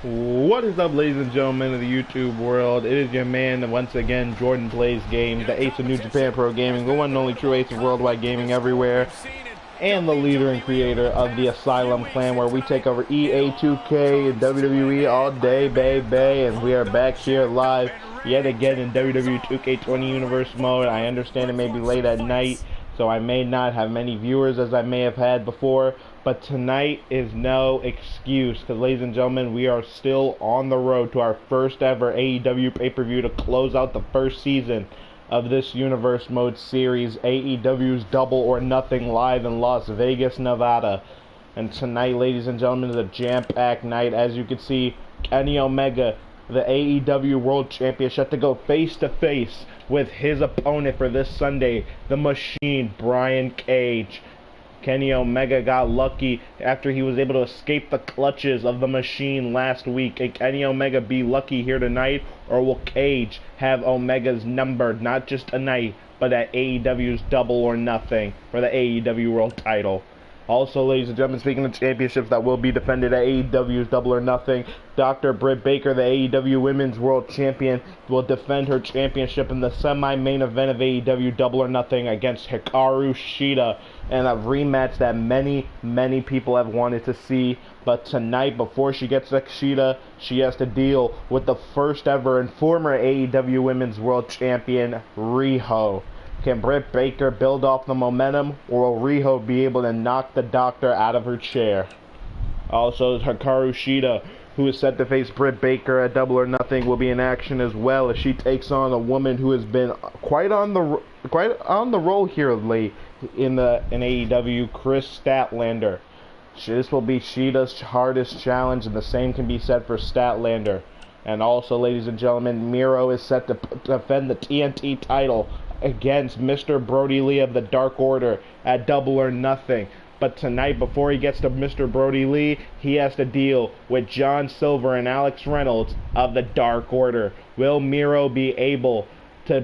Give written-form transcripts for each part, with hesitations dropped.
What is up, ladies and gentlemen of the YouTube world? It is your man, once again, Jordan Plays Games, the ace of New Japan Pro Gaming, the one and only true ace of worldwide gaming everywhere, and the leader and creator of the Asylum Clan, where we take over EA, 2K, and WWE all day, baby, and we are back here live yet again in WWE 2K20 Universe mode. I understand it may be late at night, so I may not have many viewers as I may have had before, but tonight is no excuse, because ladies and gentlemen, we are still on the road to our first ever AEW pay-per-view to close out the first season of this Universe Mode series, AEW's Double or Nothing, live in Las Vegas, Nevada. And tonight, ladies and gentlemen, is a jam-packed night. As you can see, Kenny Omega, the AEW World Champion, set to go face-to-face with his opponent for this Sunday, the Machine, Brian Cage. Kenny Omega got lucky after he was able to escape the clutches of the Machine last week. Can Kenny Omega be lucky here tonight, or will Cage have Omega's number, not just tonight, but at AEW's Double or Nothing for the AEW World title? Also, ladies and gentlemen, speaking of championships that will be defended at AEW's Double or Nothing, Dr. Britt Baker, the AEW Women's World Champion, will defend her championship in the semi-main event of AEW Double or Nothing against Hikaru Shida, and a rematch that many people have wanted to see. But tonight, before she gets to Shida, she has to deal with the first ever and former AEW Women's World Champion, Riho. Can Britt Baker build off the momentum, or will Riho be able to knock the doctor out of her chair? Also, Hikaru Shida, who is set to face Britt Baker at Double or Nothing, will be in action as well as she takes on a woman who has been quite on the roll here lately in AEW, Chris Statlander. This will be Shida's hardest challenge, and the same can be said for Statlander. And also, ladies and gentlemen, Miro is set to defend the TNT title against Mr. Brody Lee of the Dark Order at Double or Nothing. But tonight, before he gets to Mr. Brody Lee, he has to deal with John Silver and Alex Reynolds of the Dark Order. Will Miro be able to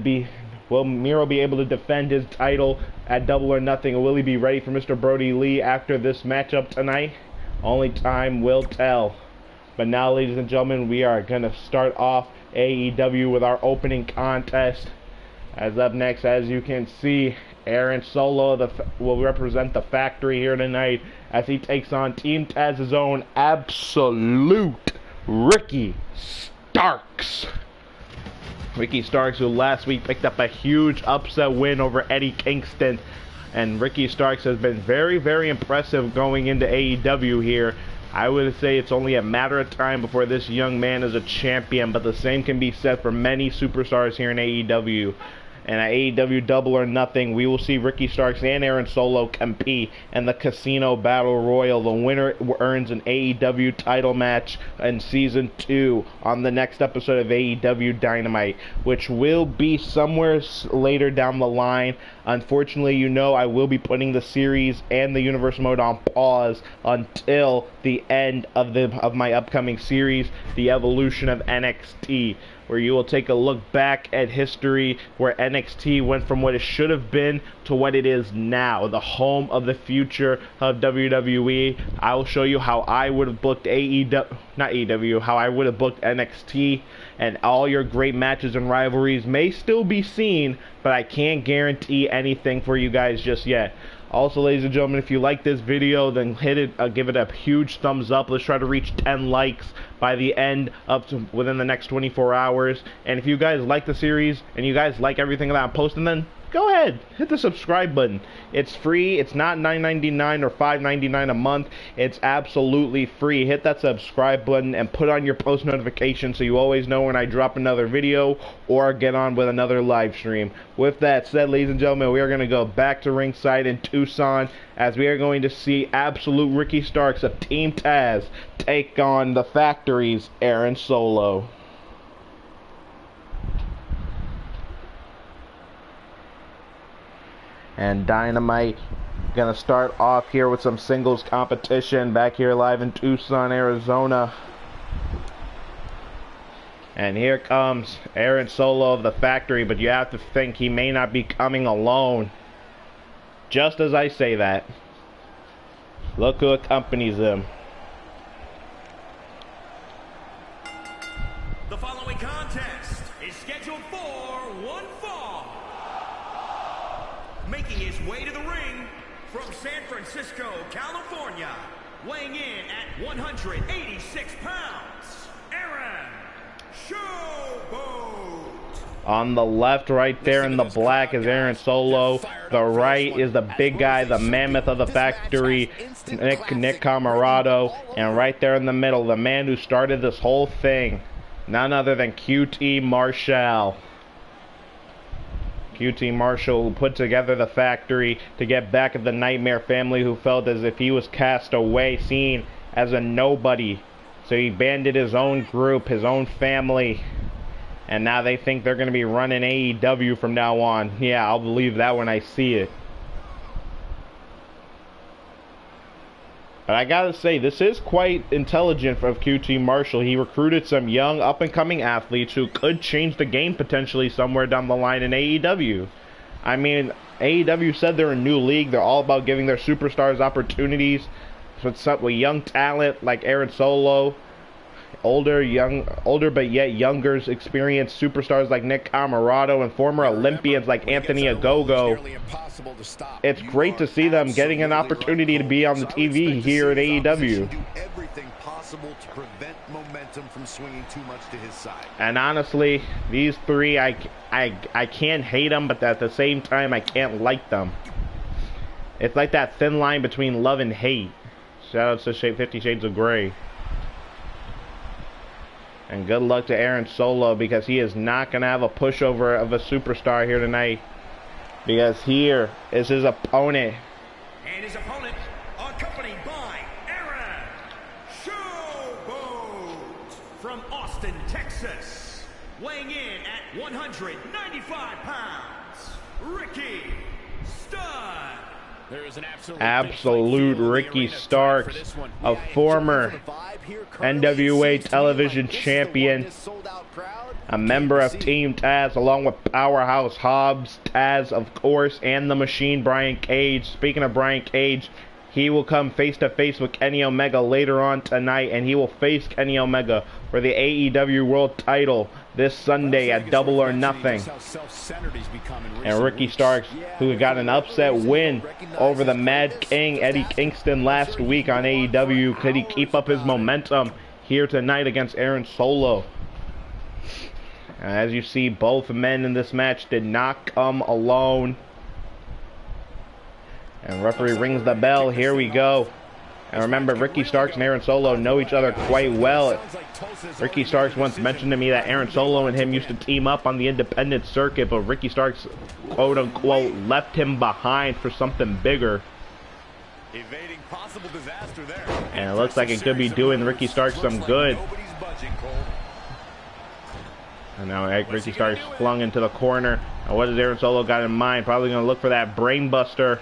defend his title at Double or Nothing, or will he be ready for Mr. Brody Lee after this matchup tonight? Only time will tell. But now, ladies and gentlemen, we are going to start off AEW with our opening contest. As up next, as you can see, Aaron Solo will represent the Factory here tonight as he takes on Team Taz's own Absolute Ricky Starks. Ricky Starks, who last week picked up a huge upset win over Eddie Kingston. And Ricky Starks has been very impressive going into AEW here. I would say it's only a matter of time before this young man is a champion, but the same can be said for many superstars here in AEW. And at AEW Double or Nothing, we will see Ricky Starks and Aaron Solo compete in the Casino Battle Royal. The winner earns an AEW title match in Season 2 on the next episode of AEW Dynamite, which will be somewhere later down the line. Unfortunately, you know, I will be putting the series and the Universe Mode on pause until the end of my upcoming series, The Evolution of NXT, where you will take a look back at history, where NXT went from what it should have been to what it is now, the home of the future of WWE. I will show you how I would have booked how I would have booked NXT, and all your great matches and rivalries may still be seen, but I can't guarantee anything for you guys just yet. Also, ladies and gentlemen, if you like this video, then hit it, give it a huge thumbs up. Let's try to reach 10 likes by the end within the next 24 hours. And if you guys like the series and you guys like everything that I'm posting, then go ahead, hit the subscribe button. It's free. It's not $9.99 or $5.99 a month. It's absolutely free. Hit that subscribe button and put on your post notifications so you always know when I drop another video or get on with another live stream. With that said, ladies and gentlemen, we are going to go back to ringside in Tucson as we are going to see Absolute Ricky Starks of Team Taz take on the Factory's Aaron Solo. And Dynamite gonna start off here with some singles competition back here live in Tucson, Arizona. And here comes Aaron Solo of the Factory, but you have to think he may not be coming alone. Just as I say that, look who accompanies him. The following contest is scheduled for one fall. Making his way to the ring from San Francisco, California, weighing in at 186 pounds, Aaron Showboat. On the left, right there in the black, is Aaron Solo. The right is the big guy, the mammoth of the factory, Nick Camarado. And right there in the middle, the man who started this whole thing, none other than QT Marshall. QT Marshall, who put together the factory to get back at the Nightmare family, who felt as if he was cast away, seen as a nobody. So he banded his own group, his own family. And now they think they're going to be running AEW from now on. Yeah, I'll believe that when I see it. But I gotta say, this is quite intelligent of QT Marshall. He recruited some young, up-and-coming athletes who could change the game potentially somewhere down the line in AEW. I mean, AEW said they're a new league. They're all about giving their superstars opportunities. With young talent like Aaron Solo, older but yet younger, experienced superstars like Nick Camarado, and former Olympians like Anthony Ogogo. It's great to see them getting an opportunity to be on the TV here at AEW. And honestly, these three, I can't hate them, but at the same time, I can't like them. It's like that thin line between love and hate. Shout out to 50 Shades of Grey. And good luck to Aaron Solo, because he is not going to have a pushover of a superstar here tonight. Because here is his opponent. And his opponent, accompanied by Aaron Showboat from Austin, Texas. Weighing in at 195 pounds, Ricky Stud. There is an absolute Ricky Starks, a former NWA television champion, a member of Team Taz, along with Powerhouse Hobbs, Taz, of course, and the Machine, Brian Cage. Speaking of Brian Cage, he will come face-to-face with Kenny Omega later on tonight, and he will face Kenny Omega for the AEW World title this Sunday at Double or Nothing. And Ricky Starks, who got an upset win over the Mad King, Eddie Kingston, last week on AEW. Could he keep up his momentum here tonight against Aaron Solo? As you see, both men in this match did not come alone. And referee rings the bell. Here we go. And remember, Ricky Starks and Aaron Solo know each other quite well. Ricky Starks once mentioned to me that Aaron Solo and him used to team up on the independent circuit, but Ricky Starks, quote-unquote, left him behind for something bigger. And it looks like it could be doing Ricky Starks some good. And now Ricky Starks flung into the corner. Now what does Aaron Solo got in mind? Probably going to look for that brain buster.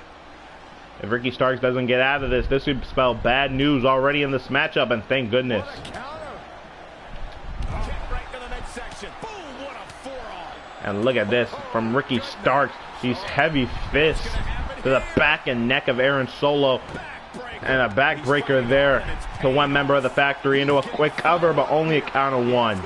If Ricky Starks doesn't get out of this, this would spell bad news already in this matchup, and thank goodness. And look at this from Ricky Starks. These heavy fists to the back and neck of Aaron Solo. And a backbreaker there to one member of the factory into a quick cover, but only a count of one.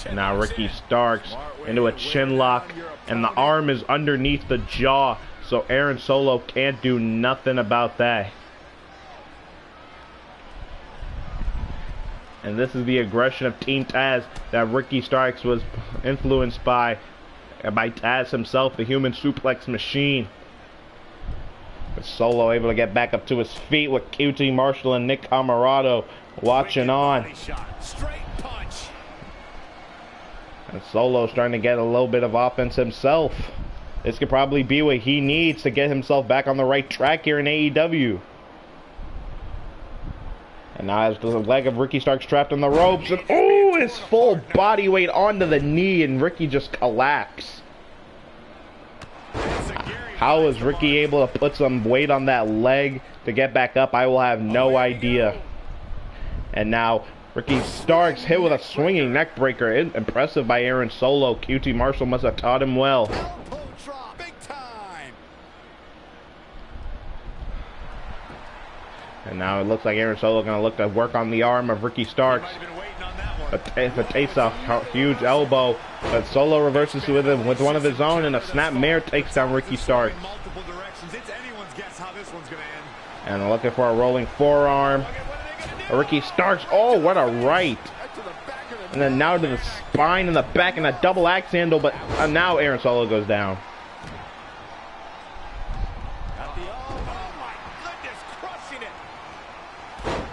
And now Ricky Starks into a chin lock, and the arm is underneath the jaw, so Aaron Solo can't do nothing about that. And this is the aggression of Team Taz that Ricky Starks was influenced by Taz himself, the human suplex machine. But Solo able to get back up to his feet with QT Marshall and Nick Camarado watching on. And Solo's starting to get a little bit of offense himself. This could probably be what he needs to get himself back on the right track here in AEW. And now as the leg of Ricky Starks trapped on the ropes, and oh, his full body weight onto the knee, and Ricky just collapsed. How is Ricky able to put some weight on that leg to get back up? I will have no idea. And now Ricky Starks hit with a swinging neck breaker. Impressive by Aaron Solo. QT Marshall must have taught him well. And And now it looks like Aaron Solo going to look to work on the arm of Ricky Starks. But takes a huge elbow. But Solo reverses with him with one of his own, and a snap mare takes down Ricky Starks. And looking for a rolling forearm. Ricky Starks, oh, what a right. And then now to the spine and the back and a double axe handle, but now Aaron Solo goes down.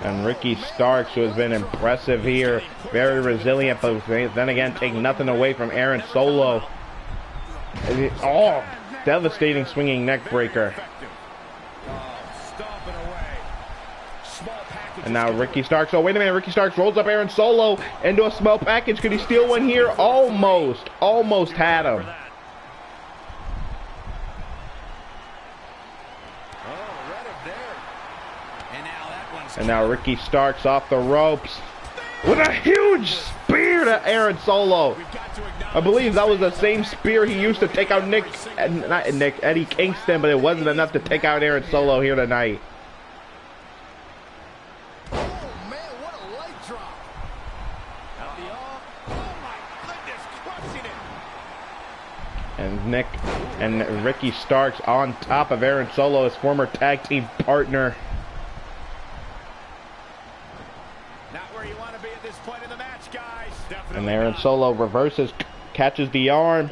And Ricky Starks, who has been impressive here, very resilient, but then again, taking nothing away from Aaron Solo. Oh, devastating swinging neck breaker. And now Ricky Starks, oh wait a minute, Ricky Starks rolls up Aaron Solo into a small package. Could he steal one here? Almost had him. And now Ricky Starks off the ropes with a huge spear to Aaron Solo. I believe that was the same spear he used to take out Eddie Kingston, but it wasn't enough to take out Aaron Solo here tonight. Oh man, what a leg drop. Oh my goodness, crushing it. And Ricky Starks on top of Aaron Solo, his former tag team partner. And Aaron Solo reverses, catches the arm,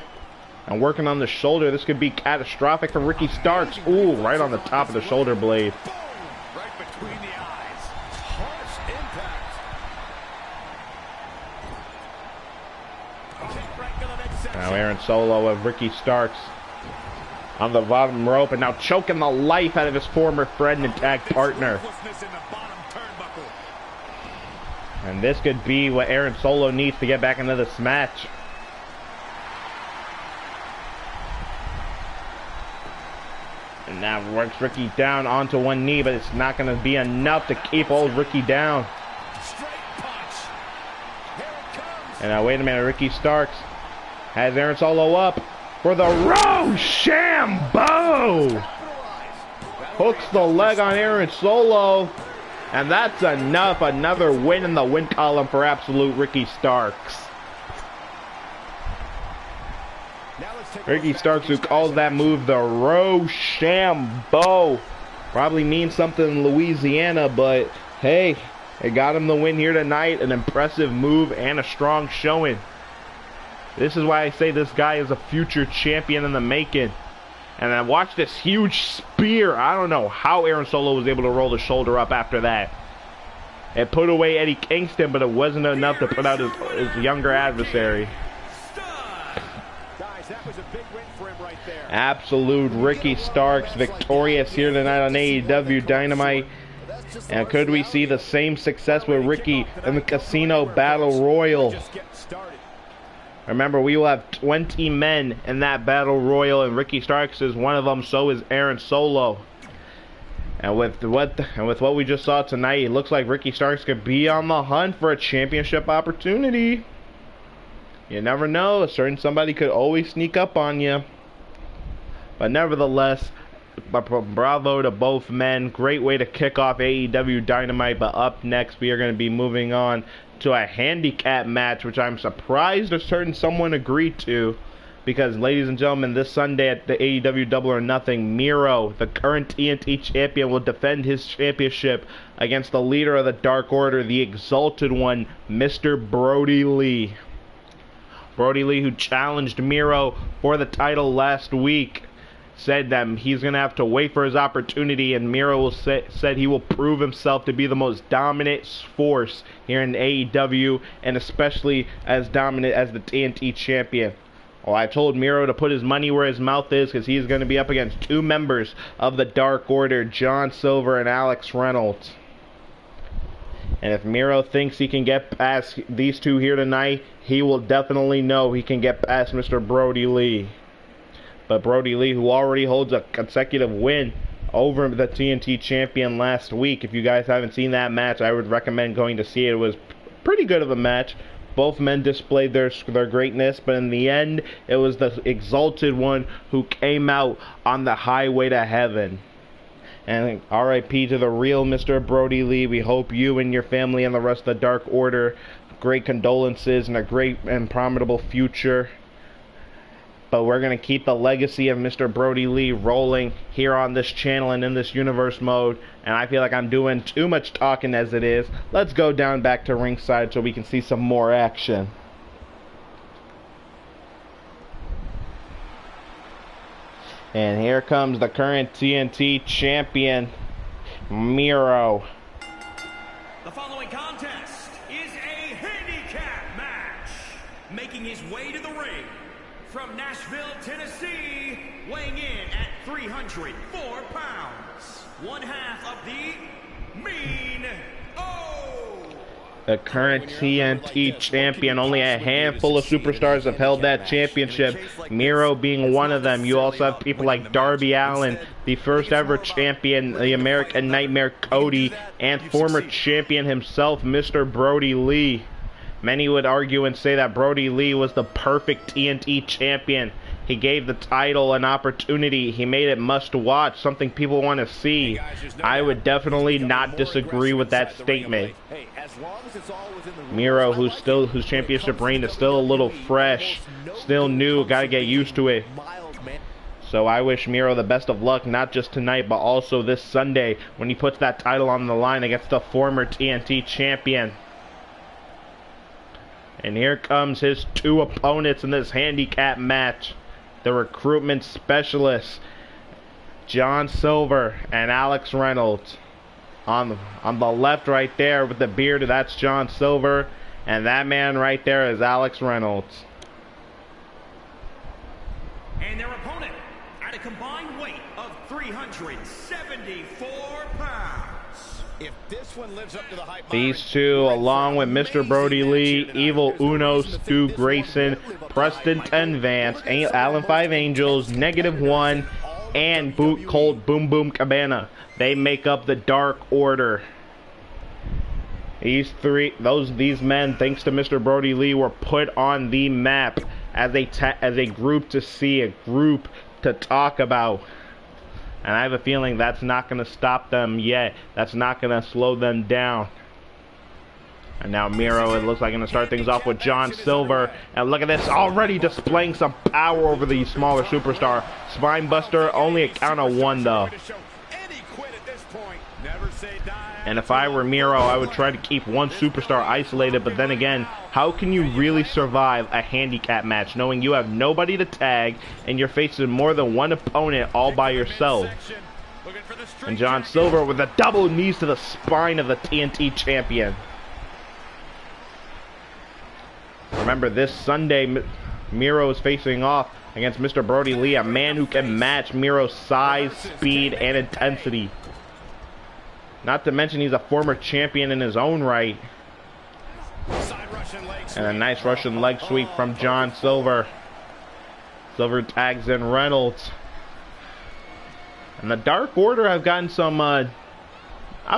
and working on the shoulder. This could be catastrophic for Ricky Starks. Ooh, right on the top of the shoulder blade. Right between the eyes. Harsh impact. Now Aaron Solo of Ricky Starks on the bottom rope, and now choking the life out of his former friend and tag partner. And this could be what Aaron Solo needs to get back into this match. And now works Ricky down onto one knee, but it's not going to be enough to keep old Ricky down. And now wait a minute, Ricky Starks has Aaron Solo up for the Rochambeau. Hooks the leg on Aaron Solo. And that's enough. Another win in the win column for absolute Ricky Starks. Ricky Starks, who calls that move the Rochambeau. Probably means something in Louisiana, but hey, it got him the win here tonight. An impressive move and a strong showing. This is why I say this guy is a future champion in the making. And I watched this huge spear. I don't know how Aaron Solo was able to roll the shoulder up after that. It put away Eddie Kingston, but it wasn't enough to put out his younger adversary. Guys, that was a big win for him right there. Absolute Ricky Starks victorious here tonight on AEW Dynamite. And could we see the same success with Ricky in the Casino Battle Royal? Remember, we will have 20 men in that Battle Royal, and Ricky Starks is one of them, so is Aaron Solo. And with what we just saw tonight, it looks like Ricky Starks could be on the hunt for a championship opportunity. You never know, a certain somebody could always sneak up on you. But nevertheless, bravo to both men. Great way to kick off AEW Dynamite. But up next, we are going to be moving on to a handicap match, which I'm surprised a certain someone agreed to, because ladies and gentlemen, this Sunday at the AEW Double or Nothing, Miro, the current TNT champion, will defend his championship against the leader of the Dark Order, the Exalted One, Mr. Brody Lee. Brody Lee, who challenged Miro for the title last week, said that he's going to have to wait for his opportunity, and Miro said he will prove himself to be the most dominant force here in AEW, and especially as dominant as the TNT champion. Well, I told Miro to put his money where his mouth is, because he's going to be up against two members of the Dark Order, John Silver and Alex Reynolds. And if Miro thinks he can get past these two here tonight, he will definitely know he can get past Mr. Brody Lee. But Brody Lee, who already holds a consecutive win over the TNT champion last week, if you guys haven't seen that match, I would recommend going to see it. It was pretty good of a match. Both men displayed their greatness, but in the end, it was the Exalted One who came out on the highway to heaven. And RIP to the real Mr. Brody Lee. We hope you and your family and the rest of the Dark Order great condolences and a great and formidable future. But we're going to keep the legacy of Mr. Brody Lee rolling here on this channel and in this universe mode. And I feel like I'm doing too much talking as it is. Let's go down back to ringside so we can see some more action. And here comes the current TNT champion, Miro. The following contest is a handicap match. Making his way to the ring from Nashville, Tennessee, weighing in at 304 pounds, one half of the Mean O. The current TNT champion. Only a handful of superstars have held that championship, Miro being one of them. You also have people like Darby Allin, the first ever champion, the American Nightmare Cody, and former champion himself, Mr. Brody Lee. Many would argue and say that Brody Lee was the perfect TNT champion. He gave the title an opportunity. He made it must watch, something people want to see. I would definitely not disagree with that statement. Miro, whose championship reign is still a little fresh, still new, gotta get used to it. So I wish Miro the best of luck, not just tonight, but also this Sunday when he puts that title on the line against the former TNT champion. And here comes his two opponents in this handicap match. The recruitment specialists, John Silver and Alex Reynolds. On the left right there with the beard, that's John Silver. And that man right there is Alex Reynolds. And their opponent at a combined weight of 374 pounds. If this one lives up to the hype, these two, along with Mr. Brody Lee, Evil Uno, Stu Grayson, Preston 10 Vance, Alan 5 Angels, -1, and Colt Boom Boom Cabana. They make up the Dark Order. These men, thanks to Mr. Brody Lee, were put on the map as a group to see, a group to talk about. And I have a feeling that's not going to stop them yet. That's not going to slow them down. And now Miro, it looks like, going to start things off with John Silver. And look at this, already displaying some power over the smaller superstar. Spinebuster, only a count of 1 though. And if I were Miro, I would try to keep one superstar isolated. But then again, how can you really survive a handicap match knowing you have nobody to tag and you're facing more than one opponent all by yourself? And John Silver with a double knees to the spine of the TNT champion. Remember, this Sunday, Miro is facing off against Mr. Brody Lee, a man who can match Miro's size, speed, and intensity. Not to mention he's a former champion in his own right. And a nice Russian leg sweep from John Silver. Silver tags in Reynolds. And the Dark Order have gotten some, I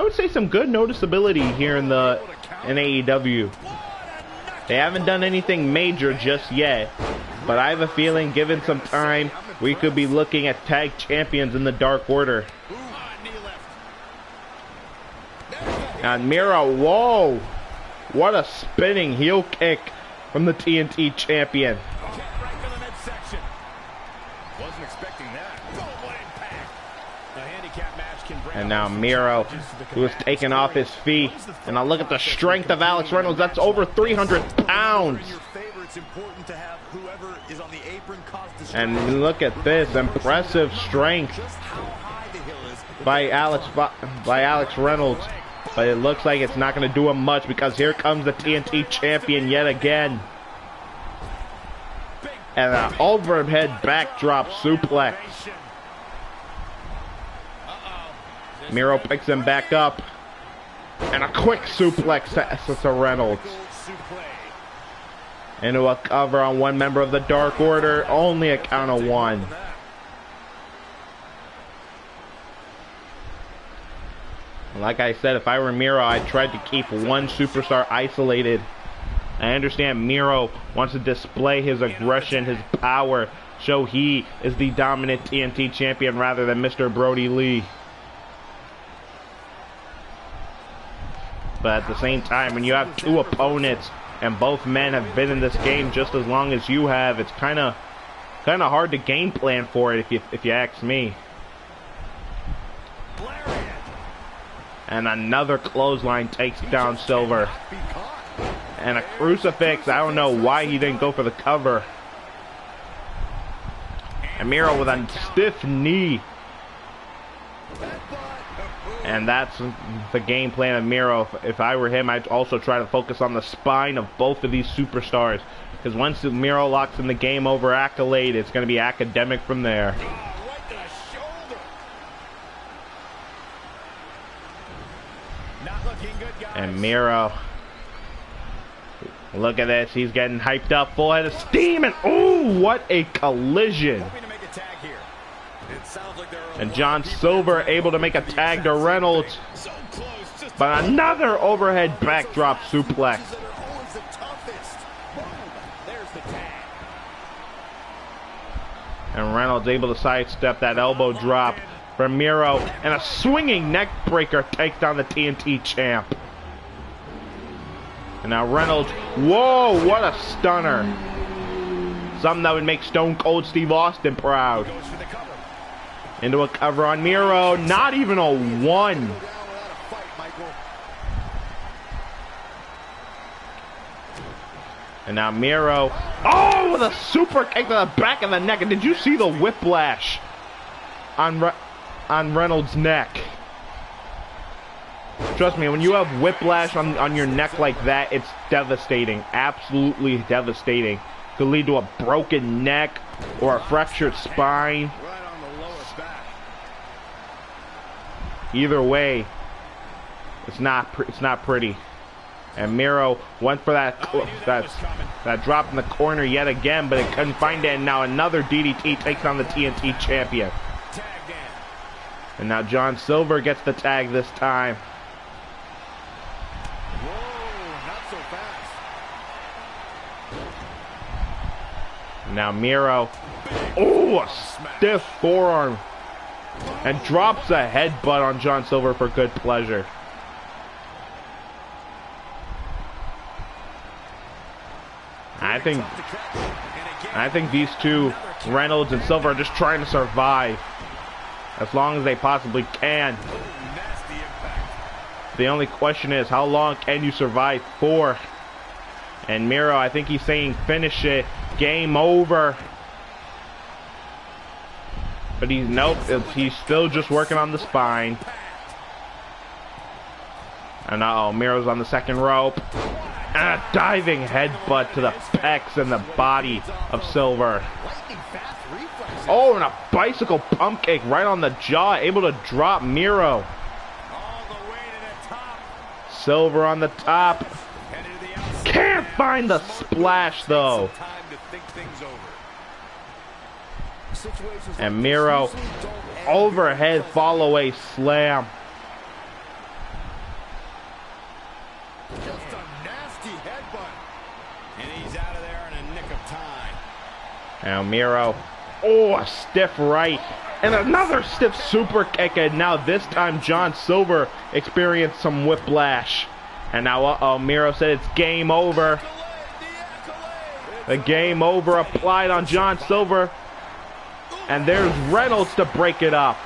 would say, some good noticeability here in AEW. They haven't done anything major just yet. But I have a feeling, given some time, we could be looking at tag champions in the Dark Order. And Miro, whoa! What a spinning heel kick from the TNT champion. And now Miro, who is taking off his feet. And now look at the strength of Alex Reynolds. That's over 300 pounds. And look at this impressive strength by Alex Reynolds. But it looks like it's not going to do him much because here comes the TNT champion yet again. And an overhead backdrop suplex. Miro picks him back up. And a quick suplex to Reynolds. Into a cover on one member of the Dark Order. Only a count of 1. Like I said, if I were Miro, I'd try to keep one superstar isolated. I understand Miro wants to display his aggression, his power, show he is the dominant TNT champion rather than Mr. Brody Lee. But at the same time, when you have two opponents and both men have been in this game just as long as you have, it's kind of hard to game plan for it if you ask me. And another clothesline takes down Silver. And a crucifix. I don't know why he didn't go for the cover. And Miro with a stiff knee. And that's the game plan of Miro. If I were him, I'd also try to focus on the spine of both of these superstars. Because once Miro locks in the game over accolade, it's going to be academic from there. And Miro, look at this. He's getting hyped up, full head of steam, and ooh, what a collision. And John Silver able to make a tag to Reynolds. But another overhead backdrop suplex. And Reynolds able to sidestep that elbow drop from Miro. And a swinging neck breaker takes down the TNT champ. And now Reynolds, whoa, what a stunner. Something that would make Stone Cold Steve Austin proud. Into a cover on Miro, not even a one. And now Miro, oh, with a super kick to the back of the neck. And did you see the whiplash on Reynolds' neck? Trust me, when you have whiplash on your neck like that, it's devastating. Absolutely devastating. Could lead to a broken neck or a fractured spine. Either way, it's not pretty. And Miro went for that drop in the corner yet again, but it couldn't find it. And now another DDT takes on the TNT champion. And now John Silver gets the tag this time. Now Miro, oh, a stiff forearm, and drops a headbutt on John Silver for good pleasure. I think these two, Reynolds and Silver, are just trying to survive as long as they possibly can. The only question is, how long can you survive for? And Miro, I think he's saying finish it, game over. But he's still just working on the spine. And uh-oh, Miro's on the second rope. And a diving headbutt to the pecs and the body of Silver. Oh, and a bicycle pump kick right on the jaw, able to drop Miro. Silver on the top. Can't find the splash though. And Miro, overhead fall away slam. Just a nasty headbutt. And he's out of there in a nick of time. Now Miro, oh, a stiff right. And another stiff super kick. And now this time John Silver experienced some whiplash. And now, uh-oh, Miro said it's game over. The game over applied on John Silver. And there's Reynolds to break it up.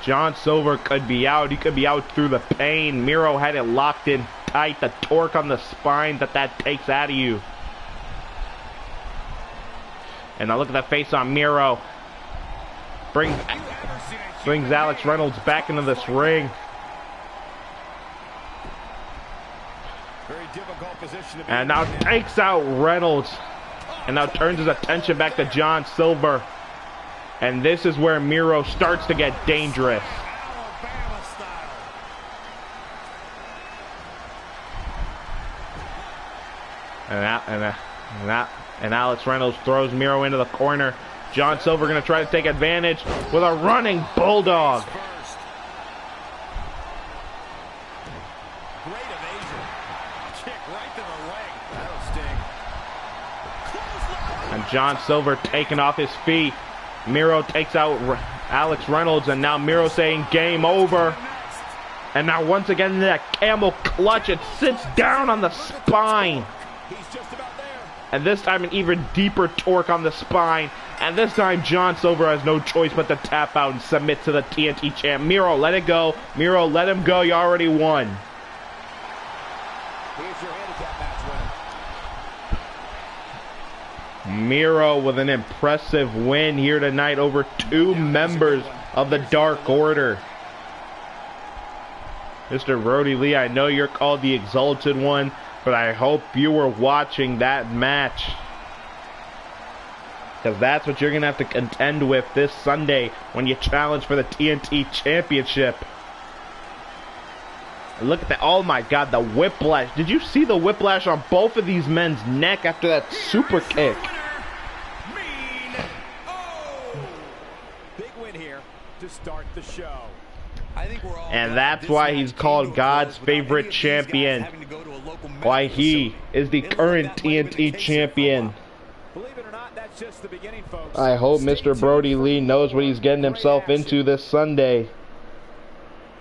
John Silver could be out. He could be out through the pain. Miro had it locked in tight. The torque on the spine that takes out of you. And now look at the face on Miro. Brings Alex Reynolds back into this ring. And now takes out Reynolds. And now turns his attention back to John Silver. And this is where Miro starts to get dangerous. And Alex Reynolds throws Miro into the corner. John Silver going to try to take advantage with a running bulldog. Great evasion. Kick right to the leg. That'll sting. And John Silver taking off his feet. Miro takes out Alex Reynolds, and now Miro saying game over. And now once again that camel clutch, it sits down on the spine. And this time an even deeper torque on the spine. And this time John Silver has no choice but to tap out and submit to the TNT champ. Miro, let it go. Miro, let him go. You already won. Here's your handicap match winner. Miro with an impressive win here tonight over 2 members of the Dark Order. Mr. Brody Lee, I know you're called the Exalted One, but I hope you were watching that match, because that's what you're going to have to contend with this Sunday when you challenge for the TNT Championship. And look at that. Oh my God, the whiplash. Did you see the whiplash on both of these men's neck after that super kick? Big win here to start the show. And that's why he's called God's favorite champion. Why he is the current TNT champion. Believe it or not, that's just the beginning, folks. I hope Mr. Brody Lee knows what he's getting himself into this Sunday.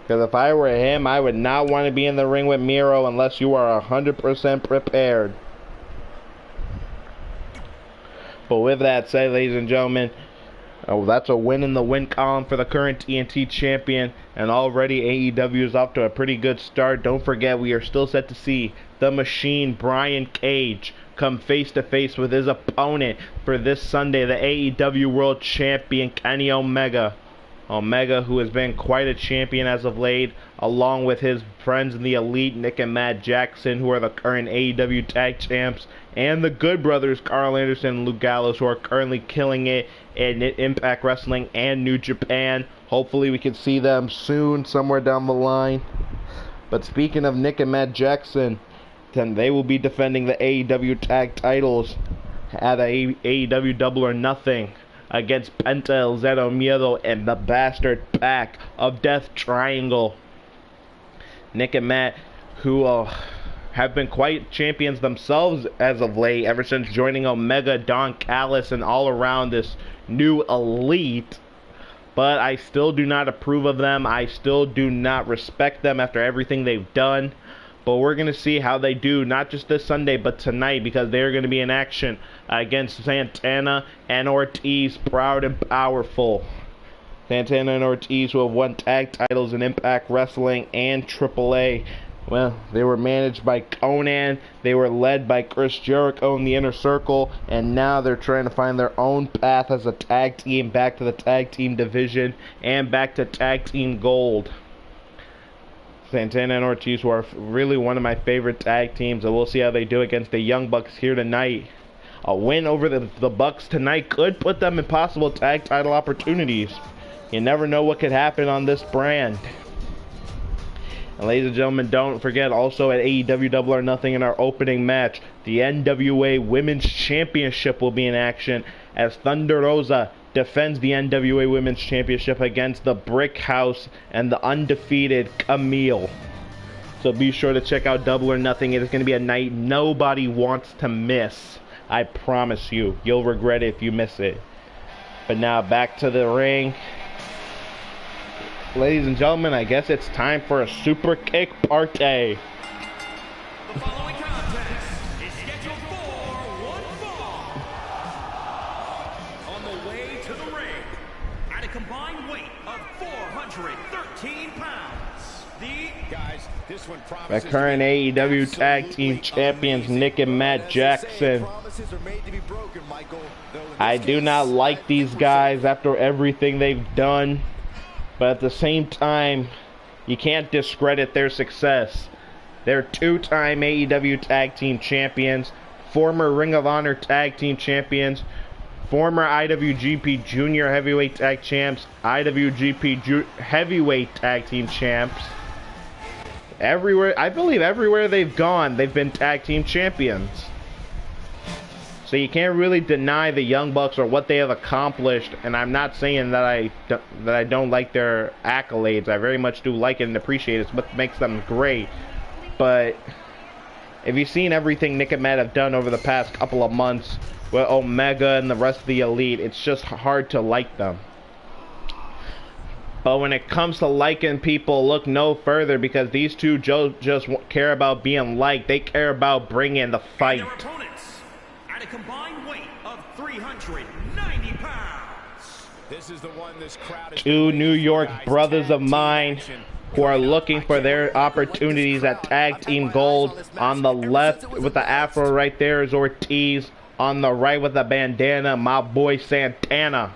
Because if I were him, I would not want to be in the ring with Miro unless you are 100% prepared. But with that said, ladies and gentlemen, that's a win in the win column for the current TNT champion, and already AEW is off to a pretty good start. Don't forget, we are still set to see the Machine, Brian Cage, come face to face with his opponent for this Sunday, the AEW World Champion, Kenny Omega. Omega, who has been quite a champion as of late, along with his friends in the Elite, Nick and Matt Jackson, who are the current AEW Tag Champs, and the Good Brothers, Carl Anderson and Luke Gallows, who are currently killing it in Impact Wrestling and New Japan. Hopefully we can see them soon, somewhere down the line. But speaking of Nick and Matt Jackson, then they will be defending the AEW Tag Titles at AEW Double or Nothing against Penta, El Zero Miedo, and the Bastard Pack of Death Triangle. Nick and Matt, who have been quite champions themselves as of late, ever since joining Omega, Don Callis, and all around this new Elite. But I still do not approve of them. I still do not respect them after everything they've done. But we're going to see how they do, not just this Sunday, but tonight, because they're going to be in action against Santana and Ortiz, Proud and Powerful. Santana and Ortiz, who have won tag titles in Impact Wrestling and AAA. Well, they were managed by Conan, they were led by Chris Jericho in the Inner Circle, and now they're trying to find their own path as a tag team, back to the tag team division, and back to tag team gold. Santana and Ortiz, who are really one of my favorite tag teams, and we'll see how they do against the Young Bucks here tonight. A win over the Bucks tonight could put them in possible tag title opportunities. You never know what could happen on this brand. And ladies and gentlemen, don't forget, also at AEW Double or Nothing in our opening match, the NWA Women's Championship will be in action as Thunder Rosa defends the NWA Women's Championship against the Brick House and the undefeated Camille. So be sure to check out Double or Nothing. It is going to be a night nobody wants to miss. I promise you. You'll regret it if you miss it. But now back to the ring. Ladies and gentlemen, I guess it's time for a super kick party. The following contest is scheduled for one fall. On the way to the ring, at a combined weight of 413 pounds, the current AEW Tag Team Champions, Nick and Matt Jackson. I do not like these guys after everything they've done. But at the same time, you can't discredit their success. They're two-time AEW Tag Team Champions, former Ring of Honor Tag Team Champions, former IWGP Junior Heavyweight Tag Champs, IWGP Heavyweight Tag Team Champs. Everywhere, I believe everywhere they've gone, they've been Tag Team Champions. So you can't really deny the Young Bucks or what they have accomplished, and I'm not saying that I don't like their accolades. I very much do like it and appreciate it. It's what makes them great. But if you've seen everything Nick and Matt have done over the past couple of months with Omega and the rest of the Elite. It's just hard to like them. But when it comes to liking people, look no further, because these two just care about being liked. They care about bringing the fight. And their opponents at a combined weight of 390 pounds. This is the one this crowd is Two New York brothers of mine who are looking for their opportunities at Tag Team Gold. On the left with the afro right there is Ortiz. On the right with the bandana, my boy Santana.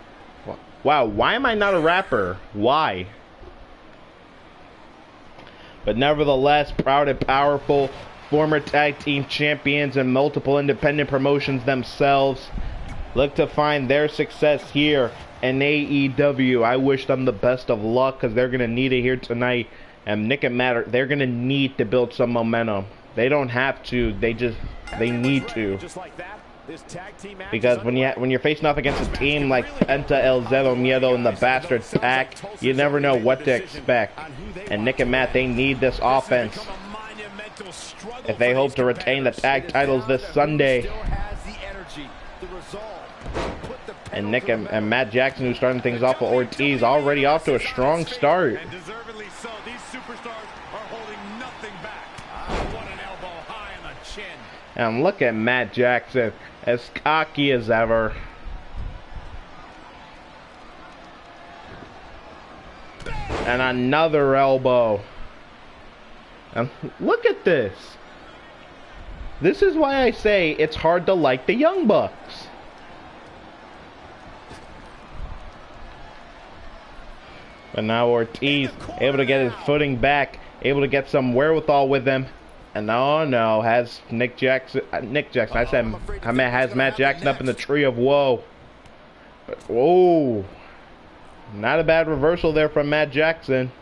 Wow, why am I not a rapper? Why? But nevertheless, proud and powerful, former tag team champions and multiple independent promotions themselves, look to find their success here in AEW. I wish them the best of luck, because they're going to need it here tonight. And Nick and Matt, they're going to need to build some momentum. They don't have to, they need to. Because when you're facing off against a team like Penta, El Zero Miedo, and the Bastard Pack, you never know what to expect. And Nick and Matt, they need this offense if they hope to retain the tag titles this Sunday. And Nick and Matt Jackson, who's starting things off with Ortiz, already off to a strong start. And deservedly so. These superstars are holding nothing back. What an elbow high on the chin. And look at Matt Jackson, as cocky as ever. And another elbow. And look at this. This is why I say it's hard to like the Young Bucks. But now Ortiz able to get his footing back, able to get some wherewithal with him. And no, has Nick Jackson, has Matt Jackson up in the tree of woe. But, whoa. Not a bad reversal there from Matt Jackson.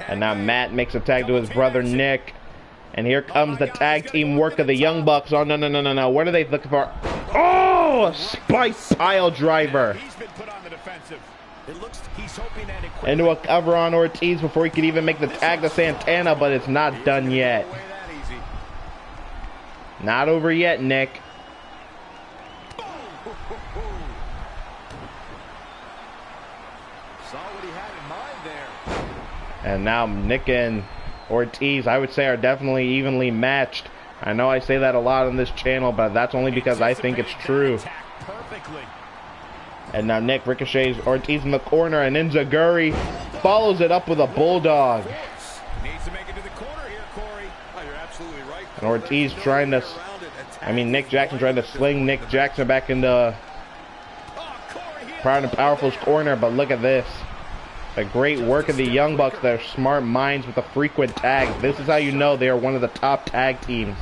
And now Matt makes a tag to his brother Nick. And here comes the tag team work of the Young Bucks. Oh, no. What are they looking for? Oh, a spike pile driver. He's been put on the defensive. It looks he's hoping that into a cover on Ortiz before he could even make the tag to Santana, but it's not done yet. Not over yet, Nick. Saw what he had in mind there. And now Nick and Ortiz, I would say, are definitely evenly matched. I know I say that a lot on this channel, but that's only because I think it's true. And now Nick ricochets Ortiz in the corner, and Enziguri follows it up with a bulldog. Needs to make it to the corner here, Corey. Oh, you're absolutely right. And Ortiz trying to, Nick Jackson trying to sling Nick Jackson back into Proud and Powerful's corner, but look at this. The great work of the Young Bucks, their smart minds with the frequent tags. This is how you know they are one of the top tag teams.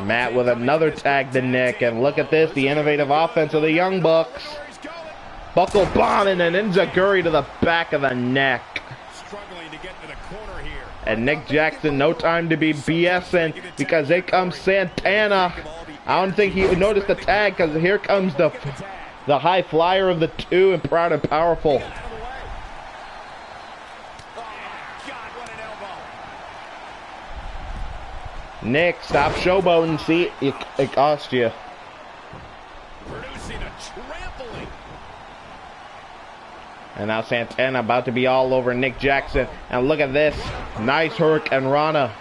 Matt with another tag to Nick, and look at this, the innovative offense of the Young Bucks. Buckle bomb and an Enziguri to the back of the neck. And Nick Jackson, no time to be BSing, because here comes Santana. I don't think he noticed the tag, because here comes the high flyer of the two, and Proud and Powerful. Nick, stop showboating. See, it cost you. Producing a trampling. And now Santana about to be all over Nick Jackson. And look at this. Nice Hurricane Rana.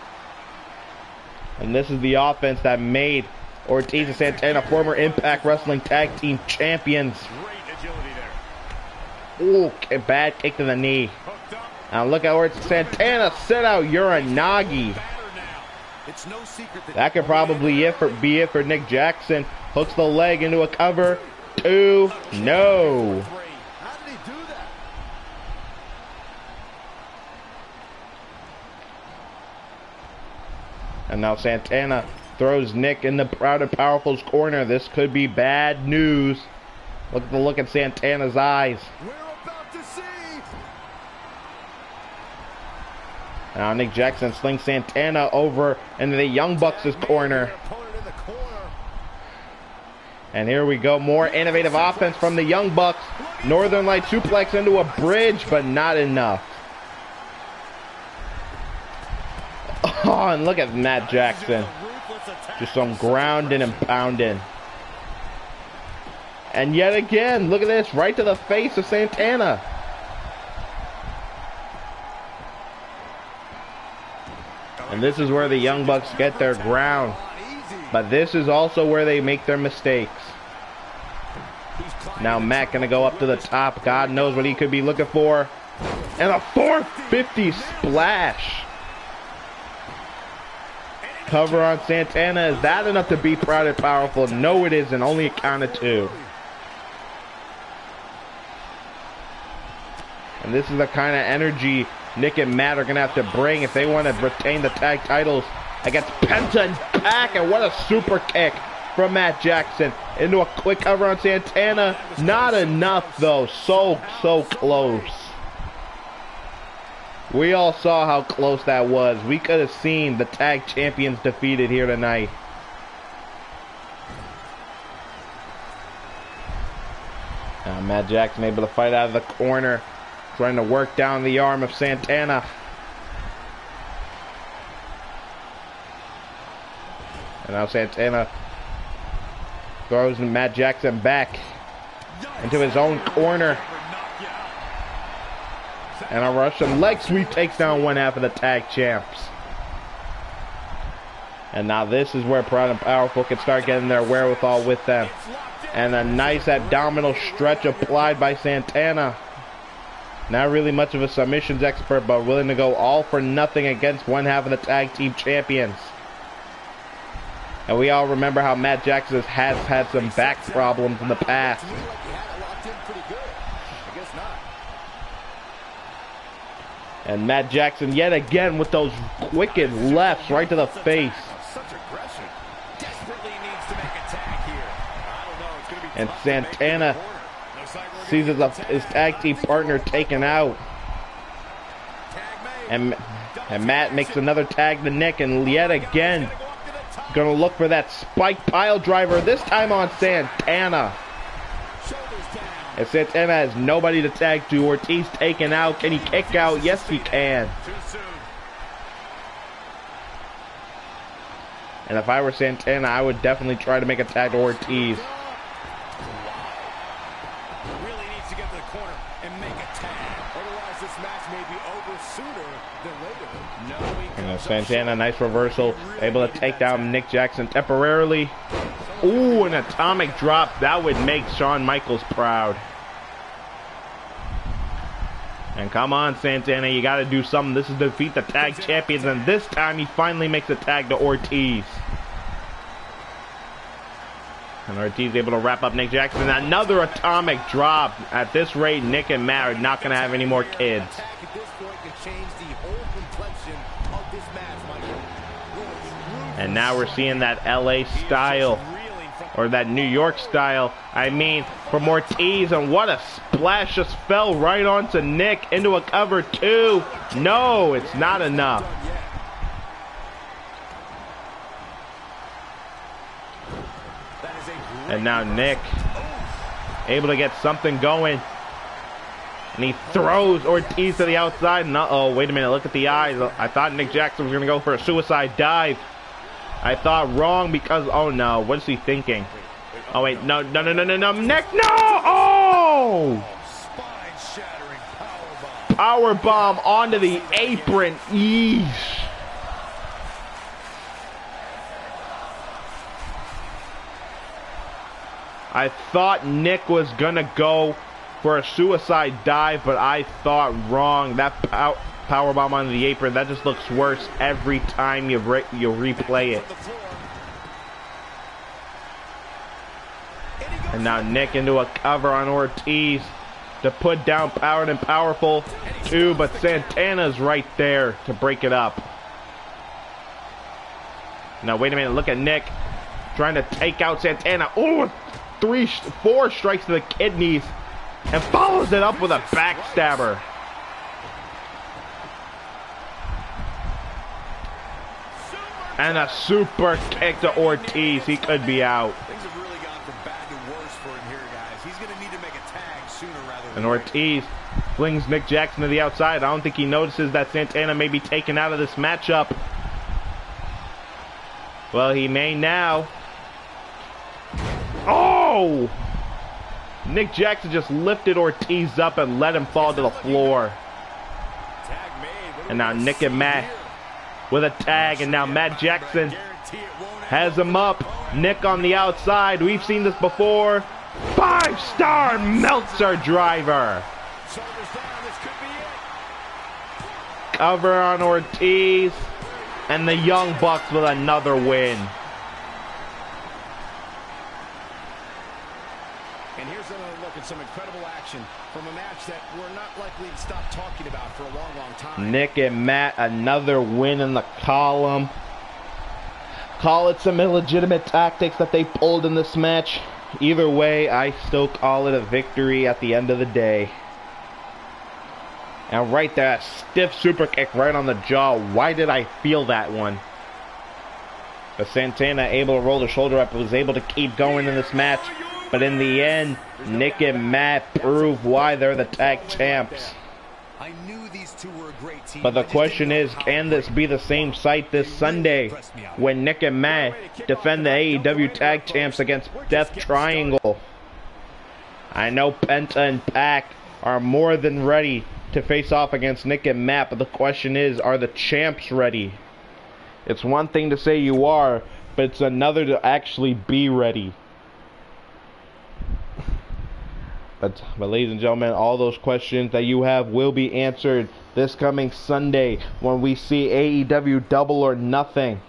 And this is the offense that made Ortiz and Santana former Impact Wrestling Tag Team Champions. Great agility there. Ooh, bad kick to the knee. Now look at where Santana set out Uranagi. It's no secret that could probably be it for Nick Jackson. Hooks the leg into a cover. 2. No. How did he do that? And now Santana throws Nick in the Proud and Powerful's corner. This could be bad news. Look at the look at Santana's eyes. We're about to see. Now Nick Jackson slings Santana over into the Young Bucks' corner. And here we go. More innovative offense from the Young Bucks. Northern Light suplex into a bridge, but not enough. Oh, and look at Matt Jackson. Just some grounding and pounding. And yet again, look at this, right to the face of Santana. And this is where the Young Bucks get their ground. But this is also where they make their mistakes. Now Matt gonna go up to the top. God knows what he could be looking for. And a 450 splash. Cover on Santana. Is that enough to be Proud and Powerful? No, it isn't. Only a count of 2. And this is the kind of energy Nick and Matt are going to have to bring if they want to retain the tag titles against Penta and Pac. And what a super kick from Matt Jackson into a quick cover on Santana. Not enough, though. So close. We all saw how close that was. We could have seen the tag champions defeated here tonight. Now Matt Jackson able to fight out of the corner, trying to work down the arm of Santana. And now Santana throws Matt Jackson back into his own corner. And a Russian leg sweep takes down one half of the tag champs. And now this is where Proud and Powerful can start getting their wherewithal with them. And a nice abdominal stretch applied by Santana. Not really much of a submissions expert, but willing to go all for nothing against one half of the tag team champions. And we all remember how Matt Jackson has had some back problems in the past. And Matt Jackson yet again with those wicked lefts right to the face. And Santana sees his tag team partner taken out. And Matt makes another tag to Nick, and yet again gonna look for that spike pile driver, this time on Santana. And Santana has nobody to tag to. Ortiz taken out. Can he kick out? Yes, he can. And if I were Santana, I would definitely try to make a tag to Ortiz. Really needs to get to the corner and make a tag. Otherwise, this match may be over sooner than later. And Santana, nice reversal. Able to take down Nick Jackson temporarily. Ooh, an atomic drop. That would make Shawn Michaels proud. And come on, Santana, you got to do something. This is to defeat the tag champions, and this time he finally makes a tag to Ortiz. And Ortiz able to wrap up Nick Jackson. Another atomic drop. At this rate, Nick and Matt are not going to have any more kids. And now we're seeing that LA style, or that New York style, I mean, from Ortiz. And what a splash, just fell right onto Nick into a cover 2. No, it's not enough. And now Nick able to get something going. And he throws Ortiz to the outside. And uh-oh, wait a minute, look at the eyes. I thought Nick Jackson was going to go for a suicide dive. I thought wrong because, oh no, what is he thinking? Oh wait, no, Nick, no! Oh! Powerbomb onto the apron. Eesh. I thought Nick was gonna go for a suicide dive, but I thought wrong. That powerbomb onto the apron, that just looks worse every time you replay it. And now Nick into a cover on Ortiz to put down Proud and Powerful 2, but Santana's right there to break it up. Now wait a minute, look at Nick trying to take out Santana. Oh, 4 strikes to the kidneys and follows it up with a backstabber. And a super kick to Ortiz. He could be out. Things have really gone from bad to worse for him here, guys. He's going to need to make a tag sooner rather than And Ortiz flings Nick Jackson to the outside. I don't think he notices that Santana may be taken out of this matchup. Well, he may now. Oh! Nick Jackson just lifted Ortiz up and let him fall to the floor. And now Nick and Matt with a tag, and now Matt Jackson has him up. Nick on the outside. We've seen this before. 5-star Meltzer driver. Cover on Ortiz. And the Young Bucks with another win. And here's another look at some incredible action from a match that we're not likely to stop talking about for a long, long time. Nick and Matt, another win in the column. Call it some illegitimate tactics that they pulled in this match. Either way, I still call it a victory at the end of the day. And right there, stiff super kick right on the jaw. Why did I feel that one? But Santana able to roll the shoulder up, was able to keep going in this match. But in the end, Nick and Matt prove why they're the tag champs. I knew these two were a great team. But the question is, can this be the same sight this Sunday when Nick and Matt defend the AEW tag champs against Death Triangle? I know Penta and Pac are more than ready to face off against Nick and Matt, but the question is, are the champs ready? It's one thing to say you are, but it's another to actually be ready. But ladies and gentlemen, all those questions that you have will be answered this coming Sunday when we see AEW Double or Nothing.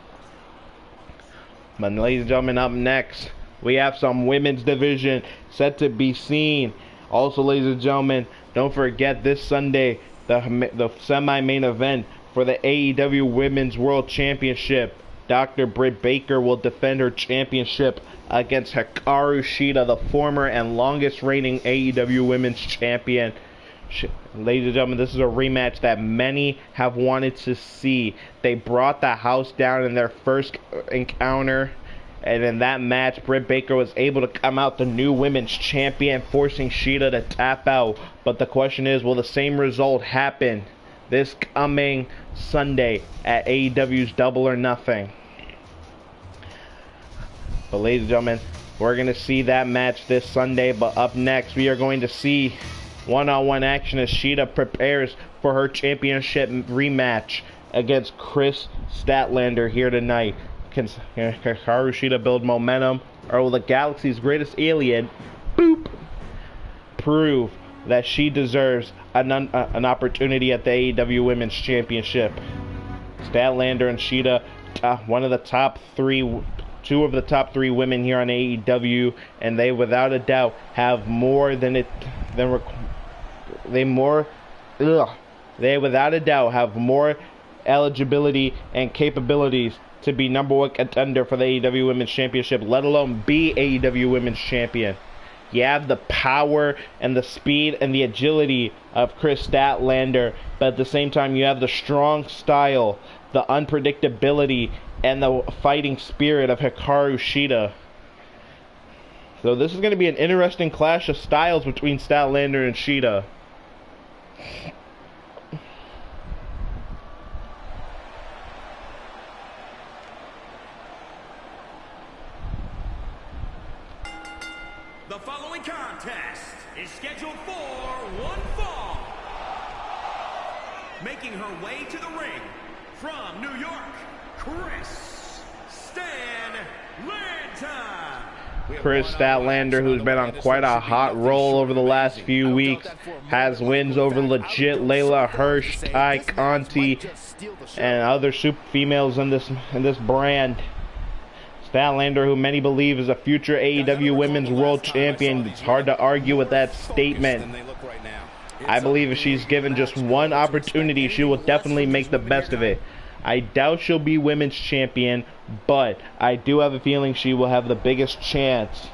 But ladies and gentlemen, up next, we have some women's division set to be seen. Also, ladies and gentlemen, don't forget this Sunday, the semi-main event for the AEW Women's World Championship. Dr. Britt Baker will defend her championship against Hikaru Shida, the former and longest reigning AEW Women's Champion. Ladies and gentlemen, this is a rematch that many have wanted to see. They brought the house down in their first encounter. And in that match, Britt Baker was able to come out the new women's champion, forcing Shida to tap out. But the question is, will the same result happen this coming Sunday at AEW's Double or Nothing? But ladies and gentlemen, we're going to see that match this Sunday. But up next, we are going to see one-on-one action as Shida prepares for her championship rematch against Chris Statlander here tonight. Can Hikaru Shida build momentum, or will the galaxy's greatest alien, boop, prove that she deserves an opportunity at the AEW Women's Championship? Statlander and Shida, two of the top three women here on AEW, and they without a doubt have more they without a doubt have more eligibility and capabilities to be number one contender for the AEW Women's Championship, let alone be AEW Women's Champion. You have the power and the speed and the agility of Chris Statlander, but at the same time you have the strong style, the unpredictability, and the fighting spirit of Hikaru Shida. So this is going to be an interesting clash of styles between Statlander and Shida. The following contest is scheduled for one fall. Making her way to the ring from New York, Chris Statlander, who's been on quite a hot roll over the last few weeks, has wins over legit Layla Hirsch, Ty Conti, and other super females in this brand. Statlander, who many believe is a future AEW Women's World Champion. It's hard to argue with that statement. I believe if she's given just one opportunity, she will definitely make the best of it. I doubt she'll be Women's Champion, but I do have a feeling she will have the biggest chance.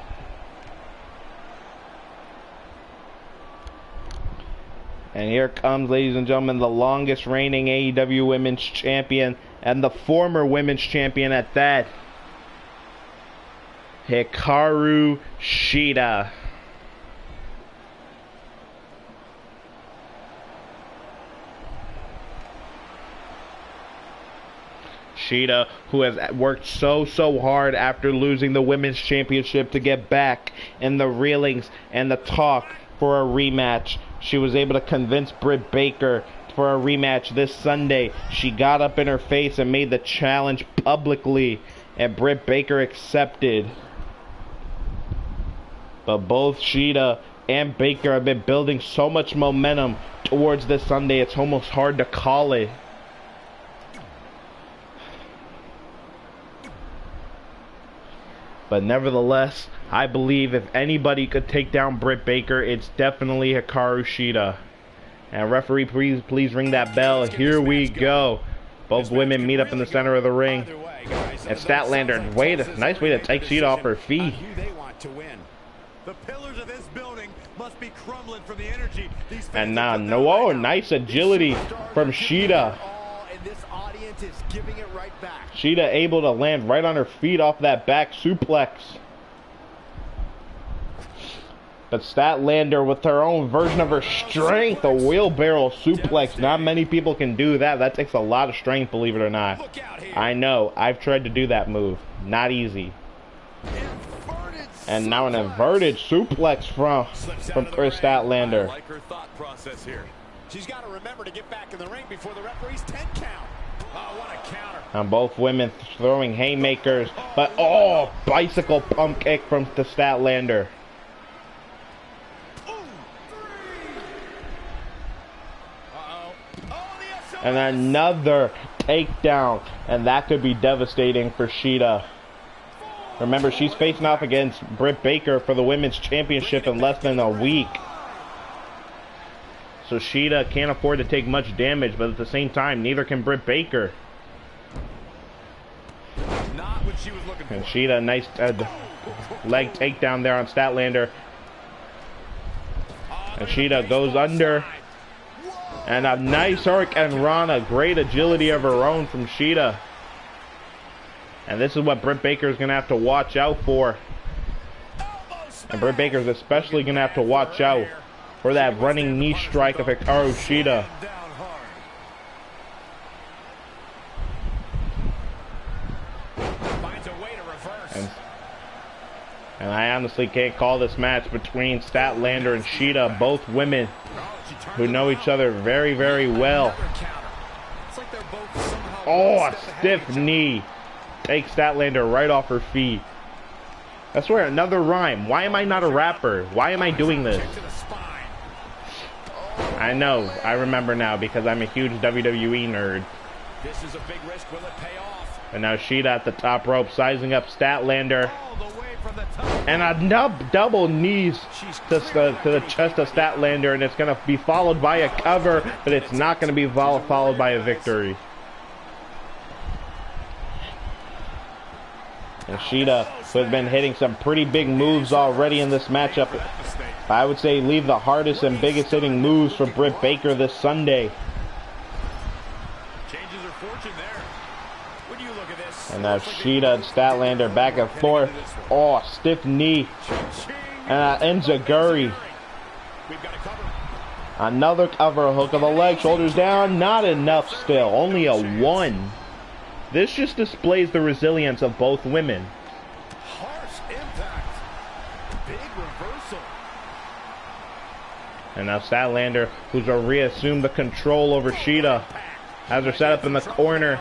And here comes, ladies and gentlemen, the longest reigning AEW Women's Champion, and the former Women's Champion at that, Hikaru Shida. Shida, who has worked so hard after losing the Women's Championship to get back in the railings and the talk for a rematch. She was able to convince Britt Baker for a rematch this Sunday. She got up in her face and made the challenge publicly, and Britt Baker accepted. But both Shida and Baker have been building so much momentum towards this Sunday, it's almost hard to call it. But nevertheless, I believe if anybody could take down Britt Baker, it's definitely Hikaru Shida. And referee, please ring that bell. Here we go. Both women meet up in the center of the ring. And Statlander, nice way to take Shida off her feet. The pillars of this building must be crumbling from the energy. And now, nice agility from Shida. Shida able to land right on her feet off that back suplex. But Statlander with her own version of her strength, a wheelbarrow suplex. Not many people can do that. That takes a lot of strength, believe it or not. I know. I've tried to do that move. Not easy. And now an inverted suplex from Chris Statlander. I like her thought process here. She's got to remember to get back in the ring before the referee's 10 count. Oh, what a counter. And both women throwing haymakers, but bicycle pump kick from the Statlander. And another takedown, and that could be devastating for Shida. Remember, she's facing off against Britt Baker for the Women's Championship in less than a week. So Shida can't afford to take much damage, but at the same time, neither can Britt Baker. Not what she was looking for. And Shida, nice leg takedown there on Statlander. And Shida goes under. And a nice Hurricane Rana, great agility of her own from Shida. And this is what Britt Baker is going to have to watch out for. And Britt Baker is especially going to have to watch out for that running knee strike of Hikaru Shida. And I honestly can't call this match between Statlander and Shida, both women who know each other very well. Oh, a stiff knee. Takes Statlander right off her feet. I swear, another rhyme. Why am I not a rapper? Why am I doing this? I know. I remember now because I'm a huge WWE nerd. This is a big risk. Will it pay off? And now Shida at the top rope, sizing up Statlander. And a double knees to the chest of Statlander, and it's going to be followed by a cover, but it's not going to be followed by a victory. And Shida, who has been hitting some pretty big moves already in this matchup, I would say leave the hardest and biggest hitting moves for Britt Baker this Sunday. Changes her fortune there. When you look at this, and now Shida and Statlander back and forth. Oh, stiff knee. And Enziguri. Another cover, hook of the leg, shoulders down. Not enough still. Only a 1. This just displays the resilience of both women. Harsh impact. Big reversal. And now Statlander, who's reassumed the control over Shida, has her set up in the corner.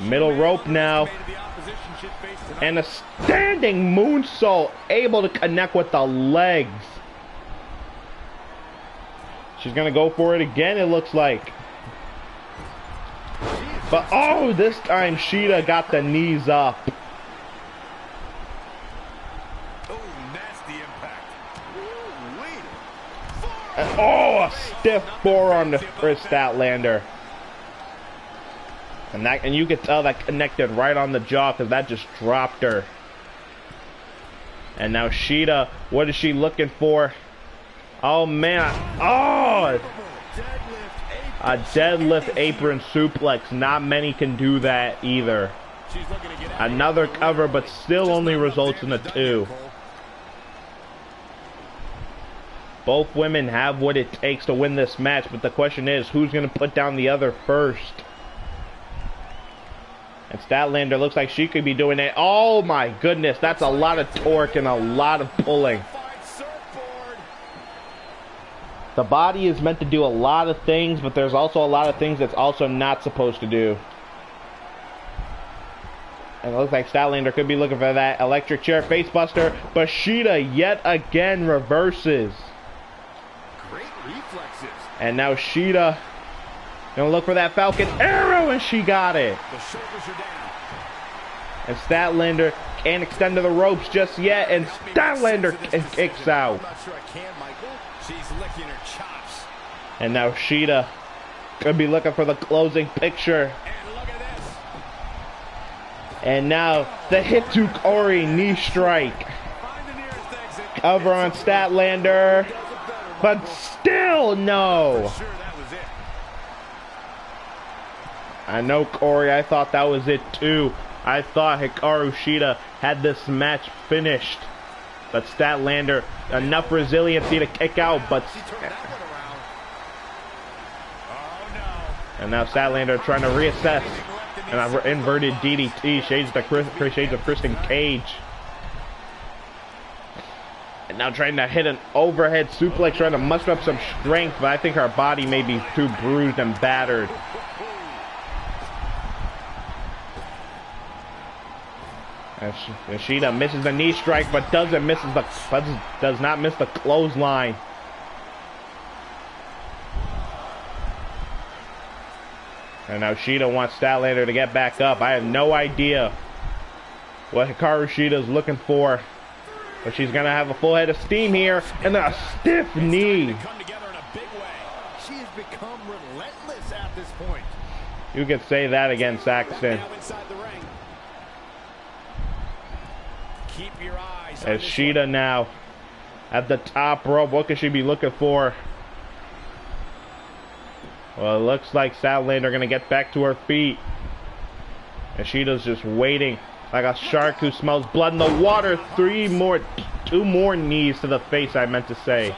Middle rope now. And a standing moonsault, able to connect with the legs. She's going to go for it again, it looks like. But, oh, this time Shida got the knees up. Oh, nasty impact. And, oh, a stiff forearm to Chris Statlander. And you could tell that connected right on the jaw because that just dropped her. And now Shida, what is she looking for? Oh, man. Oh! A deadlift apron suplex. Not many can do that either. Another cover, but still only results in a 2. Both women have what it takes to win this match, but the question is, who's going to put down the other first? And Statlander looks like she could be doing it. Oh my goodness, that's a lot of torque and a lot of pulling. The body is meant to do a lot of things, but there's also a lot of things it's also not supposed to do. And it looks like Statlander could be looking for that electric chair facebuster, but Shida yet again reverses. Great reflexes. And now Shida gonna look for that Falcon Arrow, and she got it. The shoulders are down. And Statlander can't extend to the ropes just yet, and Statlander kicks out. I'm not sure I can, Michael. She's licking her chops. And now Shida could be looking for the closing picture. And look at this. And now the Hitukori knee strike. Find the nearest exit. Cover on Statlander, but still no. Sure, that was it. I know, Corey, I thought that was it too. I thought Hikaru Shida had this match finished. But Statlander, enough resiliency to kick out, but... And now Statlander trying to reassess. And an inverted DDT, shades of Kristen Cage. And now trying to hit an overhead suplex, trying to muster up some strength, but I think her body may be too bruised and battered. And Shida misses the knee strike, but does not miss the clothesline. And now Shida wants Statlander to get back up. I have no idea what Hikaru Shida is looking for, but she's gonna have a full head of steam here, and then a stiff knee. She has become relentless at this point. You could say that again, Saxton. Keep your eyes As Shida now at the top rope, what could she be looking for? Well, it looks like Statlander gonna get back to her feet, and Shida's just waiting like a shark who smells blood in the water. Two more knees to the face, I meant to say.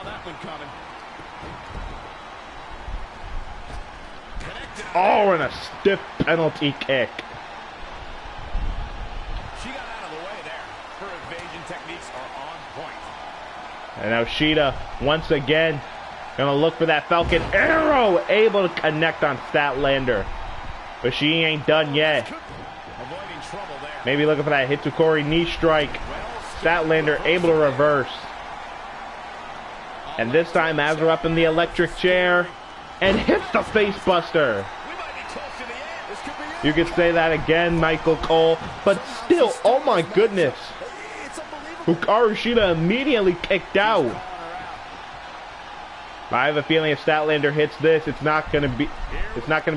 Oh, and a stiff penalty kick. And now Shida, once again, gonna look for that Falcon Arrow, able to connect on Statlander. But she ain't done yet. Maybe looking for that Hitukori knee strike. Statlander able to reverse. And this time, as we're up in the electric chair, and hits the face buster. You could say that again, Michael Cole, but still, oh my goodness. Hikaru Shida immediately kicked out. I have a feeling if Statlander hits this, it's not gonna be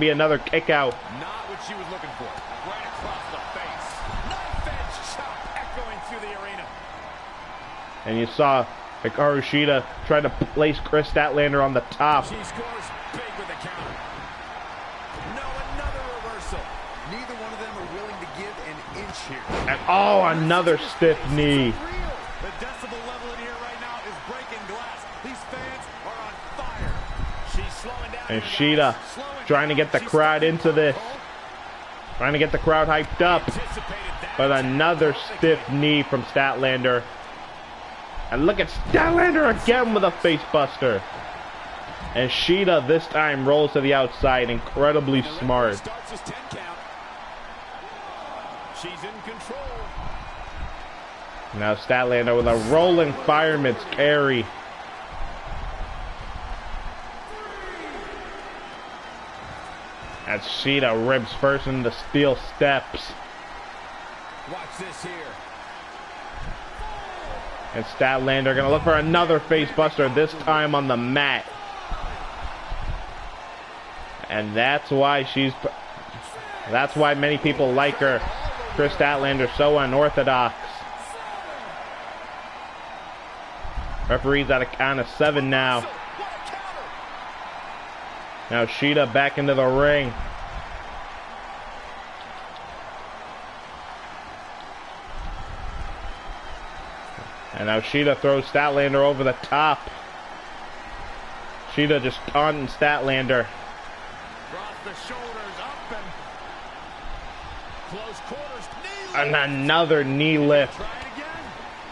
another kick out. Not what she was looking for. Right across the face. Knife-edge chop echoing through the arena. And you saw Hikaru Shida try to place Chris Statlander on the top. She scores big with a counter. No, another reversal. Neither one of them are willing to give an inch here. And oh, another stiff knee. The decibel level in here right now is breaking glass. These fans are on fire. She's slowing down. And Shida trying to get the crowd into this. Trying to get the crowd hyped up. But another stiff knee from Statlander. And look at Statlander again with a face buster. And Shida this time rolls to the outside. Incredibly smart. She's in control. Now Statlander with a rolling fireman's carry. As Shida rips first into steel steps. Watch this here. And Statlander gonna look for another face buster, this time on the mat. And that's why many people like her. Chris Statlander so unorthodox. Referee's at a count of 7 now. Now Shida back into the ring. And now Shida throws Statlander over the top. Shida just taunting Statlander. Brought the shoulders up and Close quarters. And another knee lift.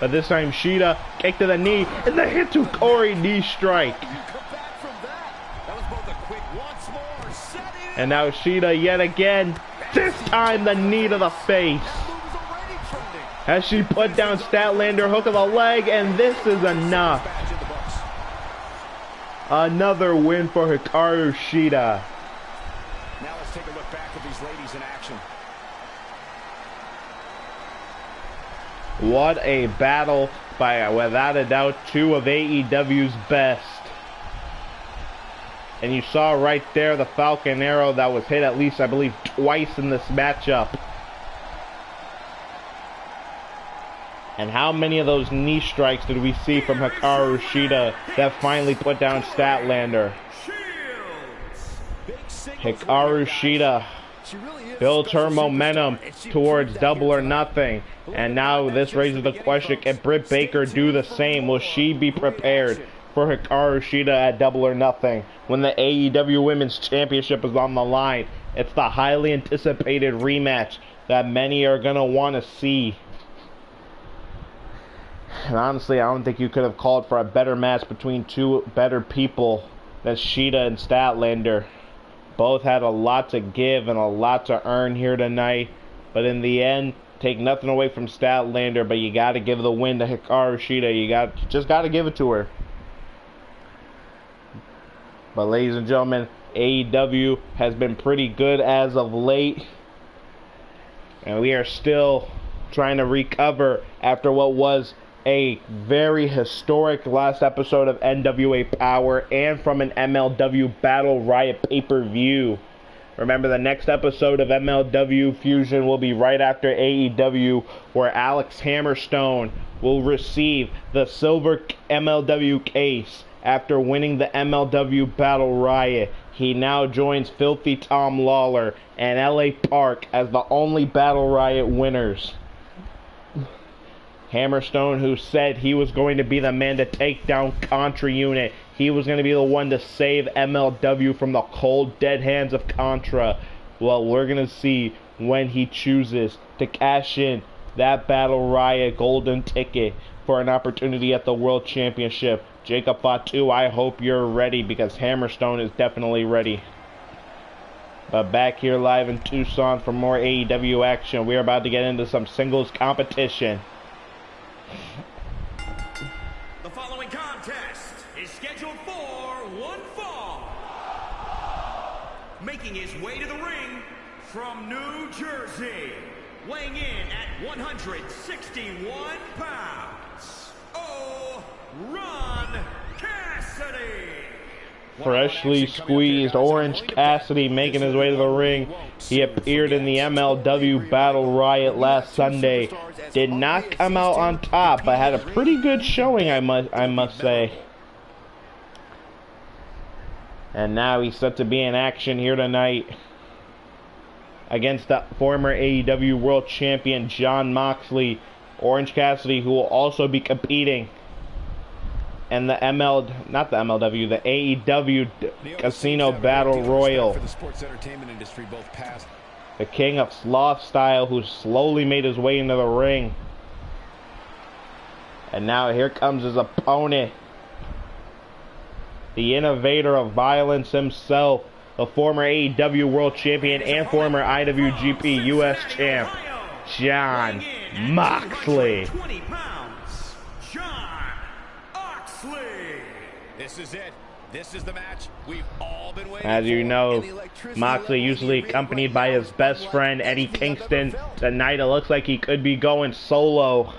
But this time Shida kick to the knee and the hit to Corey knee strike. And now Shida yet again. This time the knee to the face. As she put down Statlander, hook of the leg, and this is enough. Another win for Hikaru Shida. Now let's take a look back at these ladies in action. What a battle by, without a doubt, two of AEW's best. And you saw right there the Falcon Arrow that was hit at least, I believe, twice in this matchup. And how many of those knee strikes did we see from Hikaru Shida that finally put down Statlander? Hikaru Shida builds her momentum towards Double or Nothing. And now this raises the question, can Britt Baker do the same? Will she be prepared for Hikaru Shida at Double or Nothing when the AEW Women's Championship is on the line? It's the highly anticipated rematch that many are going to want to see. And honestly, I don't think you could have called for a better match between two better people than Shida and Statlander. Both had a lot to give and a lot to earn here tonight. But in the end, take nothing away from Statlander, but you got to give the win to Hikaru Shida. You just got to give it to her. But ladies and gentlemen, AEW has been pretty good as of late. And we are still trying to recover after what was a very historic last episode of NWA Power and from an MLW Battle Riot pay-per-view. Remember, the next episode of MLW Fusion will be right after AEW, where Alex Hammerstone will receive the silver MLW case after winning the MLW Battle Riot. He now joins Filthy Tom Lawler and LA Park as the only Battle Riot winners. Hammerstone, who said he was going to be the man to take down Contra Unit. He was going to be the one to save MLW from the cold, dead hands of Contra. Well, we're going to see when he chooses to cash in that Battle Riot golden ticket for an opportunity at the World Championship. Jacob Fatu, I hope you're ready, because Hammerstone is definitely ready. But back here live in Tucson for more AEW action. We're about to get into some singles competition. The following contest is scheduled for one fall. Making his way to the ring from New Jersey, weighing in at 161 pounds, Ron Cassidy. Freshly squeezed Orange Cassidy making his way to the ring. He appeared in the MLW Battle Riot last Sunday. Did not come out on top, but had a pretty good showing, I must say. And now he's set to be in action here tonight against the former AEW World Champion Jon Moxley. Orange Cassidy, who will also be competing in the the AEW Casino Battle Royal. The King of Sloth Style, who slowly made his way into the ring. And now here comes his opponent, the innovator of violence himself, the former AEW World Champion and former IWGP US Champ, Jon Moxley. This is it. This is the match we've all been waiting As you for. know, Moxley usually accompanied by his best friend Eddie Kingston. Tonight it looks like he could be going solo.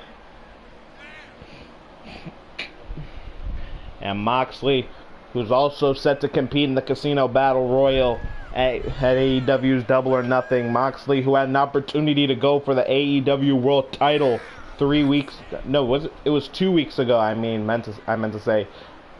And Moxley, who's also set to compete in the Casino Battle Royal at AEW's Double or Nothing. Moxley, who had an opportunity to go for the AEW World title 3 weeks, no, it was 2 weeks ago, I meant to say,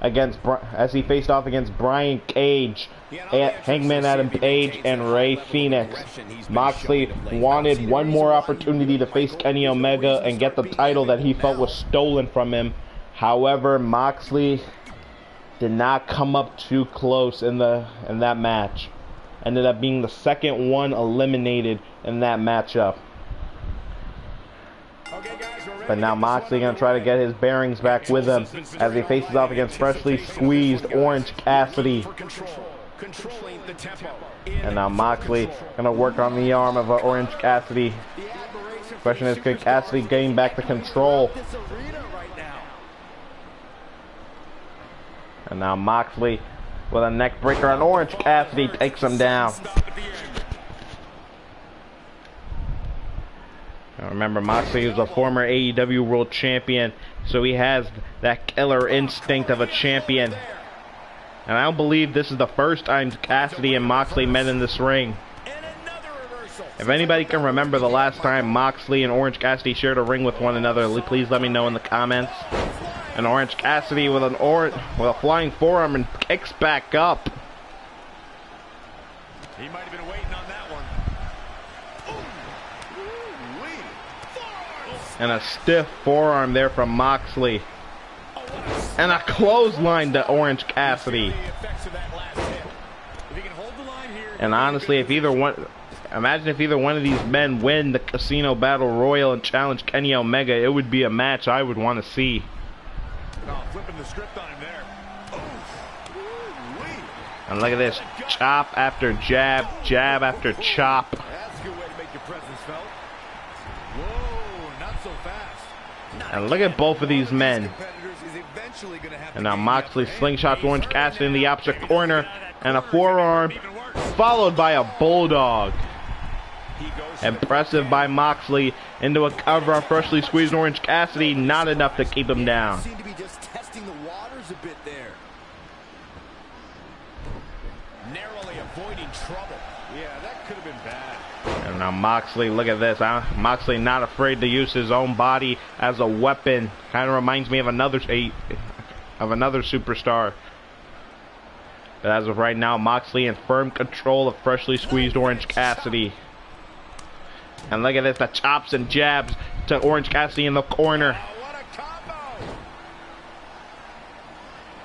as he faced off against Brian Cage, Hangman Adam Page, and Rey Fenix. Moxley wanted one more opportunity to face Kenny Omega and get the title that he felt was stolen from him. However, Moxley did not come up too close in that match. Ended up being the second one eliminated in that matchup. But now Moxley gonna try to get his bearings back with him as he faces off against freshly squeezed Orange Cassidy. And now Moxley gonna work on the arm of Orange Cassidy. Question is, could Cassidy gain back the control? And now Moxley with a neck breaker on Orange Cassidy takes him down. Now remember, Moxley is a former AEW World Champion, so he has that killer instinct of a champion. And I don't believe this is the first time Cassidy and Moxley met in this ring. If anybody can remember the last time Moxley and Orange Cassidy shared a ring with one another, please let me know in the comments. And Orange Cassidy with a flying forearm and kicks back up. He might have been waiting on that one. And a stiff forearm there from Moxley. And a clothesline to Orange Cassidy. And honestly, if either one, imagine if either one of these men win the Casino Battle Royal and challenge Kenny Omega, it would be a match I would want to see. Oh, flipping the script on him there. And look at this, chop after jab, jab after chop. That's a good way to make your presence felt. Whoa, not so fast. And look at both of these men. And now Moxley slingshots Orange Cassidy in the opposite corner, and a forearm followed by a bulldog. Impressive by Moxley into a cover on freshly squeezed Orange Cassidy, not enough to keep him down. Seem to be just testing the waters a bit there. Narrowly avoiding trouble. Yeah, that could have been bad. And now Moxley, look at this. Moxley not afraid to use his own body as a weapon. Kind of reminds me of another superstar. But as of right now, Moxley in firm control of freshly squeezed Orange Cassidy. And look at this, the chops and jabs to Orange Cassidy in the corner. What a combo!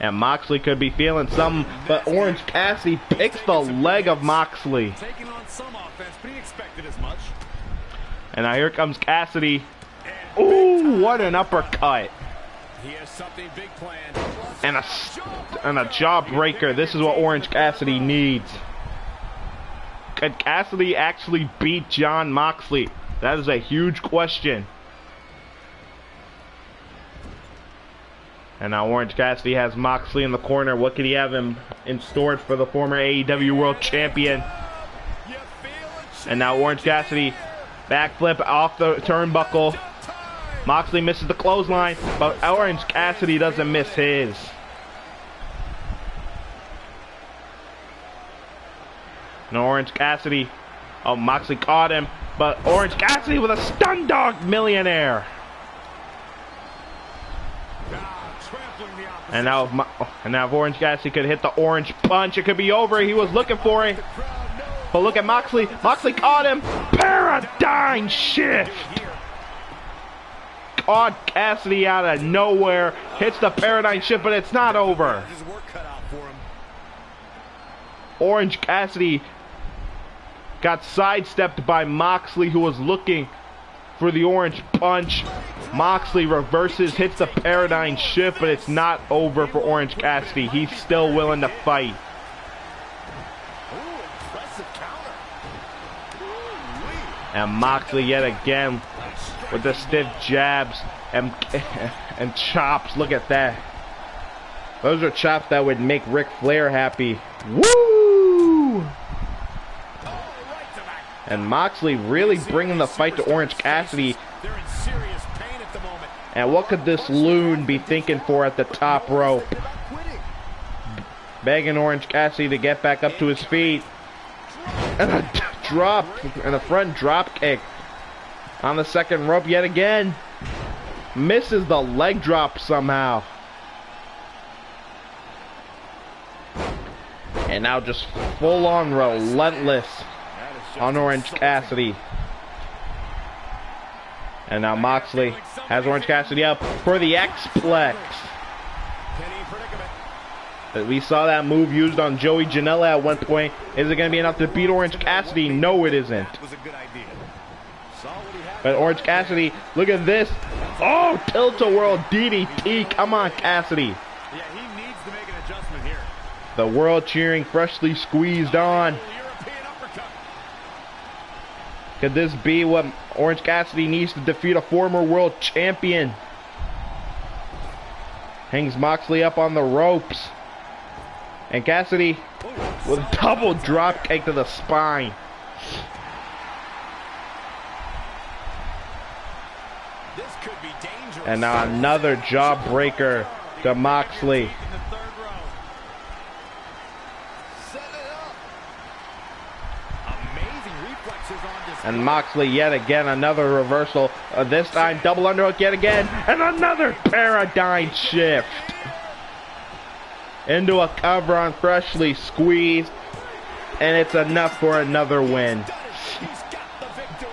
And Moxley could be feeling something, but Orange Cassidy picks the leg of Moxley. Taking on some offense, but he expected as much. And now here comes Cassidy. Ooh, what an uppercut. He has something big planned. And a jawbreaker. This is what Orange Cassidy needs. Could Cassidy actually beat Jon Moxley? That is a huge question. And now Orange Cassidy has Moxley in the corner. What could he have him in store for the former AEW World Champion? And now Orange Cassidy backflip off the turnbuckle. Moxley misses the clothesline, but Orange Cassidy doesn't miss his. No, Orange Cassidy. Oh, Moxley caught him, but Orange Cassidy with a stun dog millionaire. And now if Orange Cassidy could hit the orange punch, it could be over. He was looking for it. But look at Moxley. Moxley caught him. Paradigm shift. Caught Cassidy out of nowhere. Hits the paradigm shift, but it's not over. Orange Cassidy got sidestepped by Moxley, who was looking for the orange punch. Moxley reverses, hits the paradigm shift, but it's not over for Orange Cassidy. He's still willing to fight. And Moxley yet again with the stiff jabs and chops. Look at that. Those are chops that would make Ric Flair happy. Woo! And Moxley really bringing the fight to Orange Cassidy. And what could this loon be thinking for at the top rope? Begging Orange Cassidy to get back up to his feet. And a drop, and a front drop kick on the second rope yet again. Misses the leg drop somehow. And now just full on relentless on Orange Cassidy. And now Moxley has Orange Cassidy up for the X-Plex. We saw that move used on Joey Janela at one point. Is it going to be enough to beat Orange Cassidy? No, it isn't. But Orange Cassidy, look at this. Oh, tilt-a-whirl DDT. Come on, Cassidy. Yeah, he needs to make an adjustment here. The world cheering, freshly squeezed on. Could this be what Orange Cassidy needs to defeat a former world champion? Hangs Moxley up on the ropes. And Cassidy with a double drop kick to the spine. This could be dangerous. And now another jawbreaker to Moxley. And Moxley yet again, another reversal. This time double underhook yet again. And another paradigm shift. Into a cover on freshly squeezed. And it's enough for another win. He's got the victory.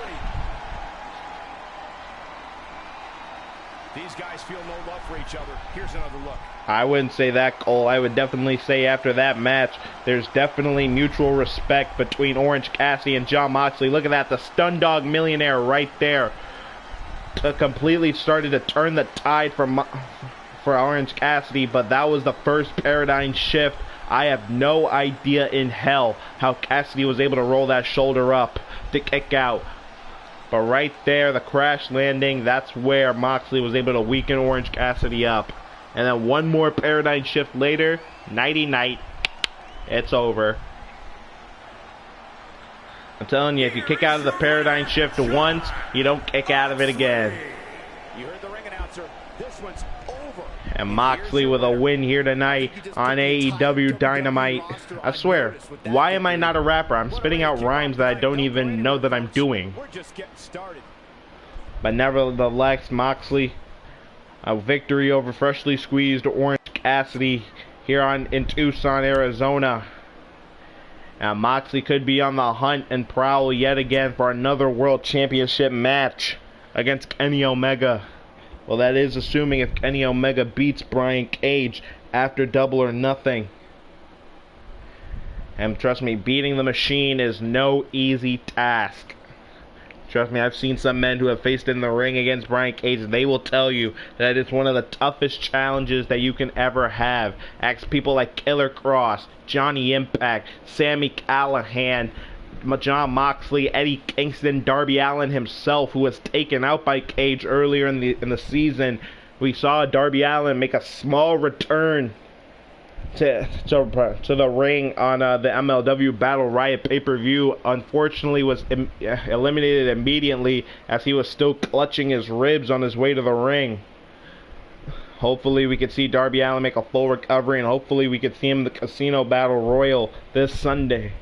These guys feel no love for each other. Here's another look. I wouldn't say that, Cole. I would definitely say after that match, there's definitely mutual respect between Orange Cassidy and Jon Moxley. Look at that, the Stun Dog Millionaire right there. Completely started to turn the tide for Orange Cassidy, but that was the first paradigm shift. I have no idea in hell how Cassidy was able to roll that shoulder up to kick out. But right there, the crash landing, that's where Moxley was able to weaken Orange Cassidy up. And then one more paradigm shift later, nighty-night, it's over. I'm telling you, if you kick out of the paradigm shift once, you don't kick out of it again. You heard the ring announcer. This one's over. And Moxley with a win here tonight on AEW Dynamite. I swear, why am I not a rapper? I'm spitting out rhymes that I don't even know that I'm doing. We're just getting started. But nevertheless, Moxley, a victory over freshly squeezed Orange Cassidy here in Tucson, Arizona. And Moxley could be on the hunt and prowl yet again for another World Championship match against Kenny Omega. Well, that is assuming if Kenny Omega beats Brian Cage after Double or Nothing. And trust me, beating the Machine is no easy task. Trust me, I've seen some men who have faced in the ring against Brian Cage, and they will tell you that it's one of the toughest challenges that you can ever have. Ask people like Killer Cross, Johnny Impact, Sami Callihan, Jon Moxley, Eddie Kingston, Darby Allin himself, who was taken out by Cage earlier in the season. We saw Darby Allin make a small return to the ring on the MLW Battle Riot pay-per-view. Unfortunately was eliminated immediately as he was still clutching his ribs on his way to the ring. Hopefully we could see Darby Allin make a full recovery, and hopefully we could see him in the Casino Battle Royal this Sunday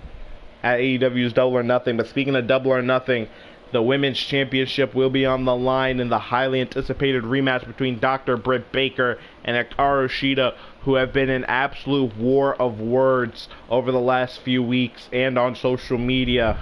at AEW's Double or Nothing. But speaking of Double or Nothing, the Women's Championship will be on the line in the highly anticipated rematch between Dr. Britt Baker and Hikaru Shida, who have been an absolute war of words over the last few weeks and on social media.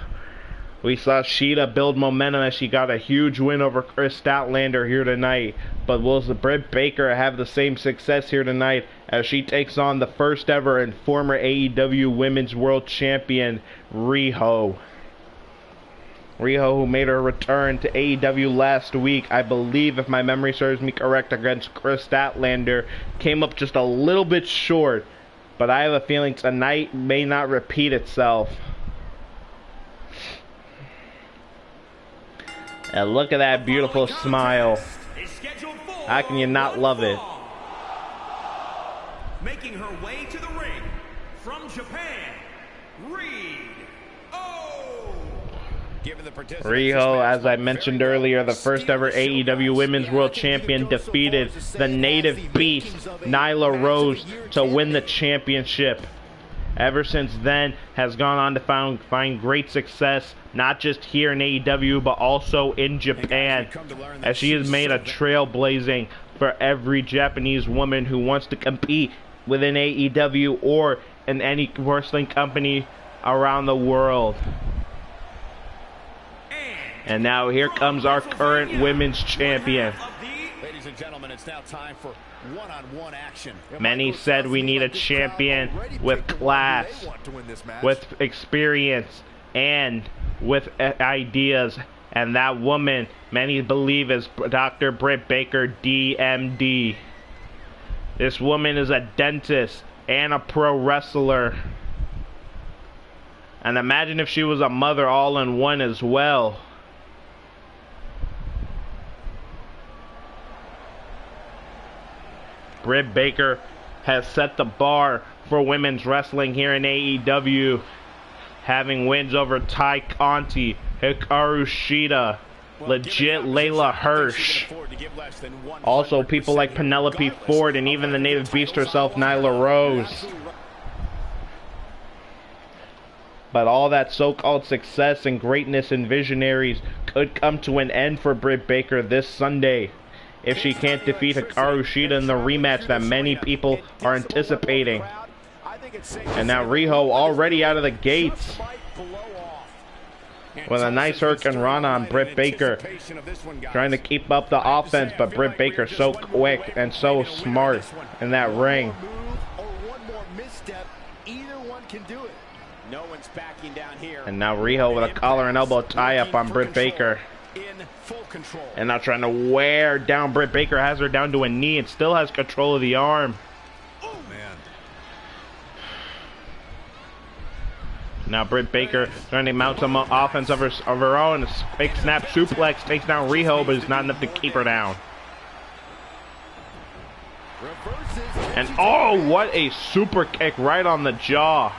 We saw Shida build momentum as she got a huge win over Chris Statlander here tonight. But will Britt Baker have the same success here tonight as she takes on the first ever and former AEW Women's World Champion, Riho? Riho, who made her return to AEW last week, I believe, if my memory serves me correct, against Chris Statlander, came up just a little bit short. But I have a feeling tonight may not repeat itself. And look at that beautiful smile. How can you not love it? Making her way to the ring from Japan, Riho, as I mentioned earlier, the first ever AEW Women's World Champion, defeated the native beast, Nyla Rose, to win the championship. Ever since then, has gone on to find great success, not just here in AEW, but also in Japan, as she has made a trailblazing for every Japanese woman who wants to compete within AEW or in any wrestling company around the world. And now here comes our current women's champion. ladies and gentlemen, it's now time for one-on-one action. Many said we need a champion with class, with experience, and with ideas. And that woman, many believe, is Dr. Britt Baker, DMD. This woman is a dentist and a pro wrestler. And imagine if she was a mother all in one as well. Britt Baker has set the bar for women's wrestling here in AEW, having wins over Tai Conti, Hikaru Shida, legit Layla Hirsch. Also people like Penelope Ford and even the native beast herself, Nyla Rose. But all that so-called success and greatness and visionaries could come to an end for Britt Baker this Sunday if she can't defeat Hikaru Shida in the rematch that many people are anticipating. And now Riho already out of the gates with a nice hurricane run on Britt Baker, trying to keep up the offense, but Britt Baker so quick and so smart in that ring. And now Riho with a collar and elbow tie-up on Britt Baker. And now trying to wear down Britt Baker, has her down to a knee and still has control of the arm. Now Britt Baker trying to mount some offense of her own. A big snap suplex takes down Riho, but it's not enough to keep her down. And oh, what a super kick right on the jaw.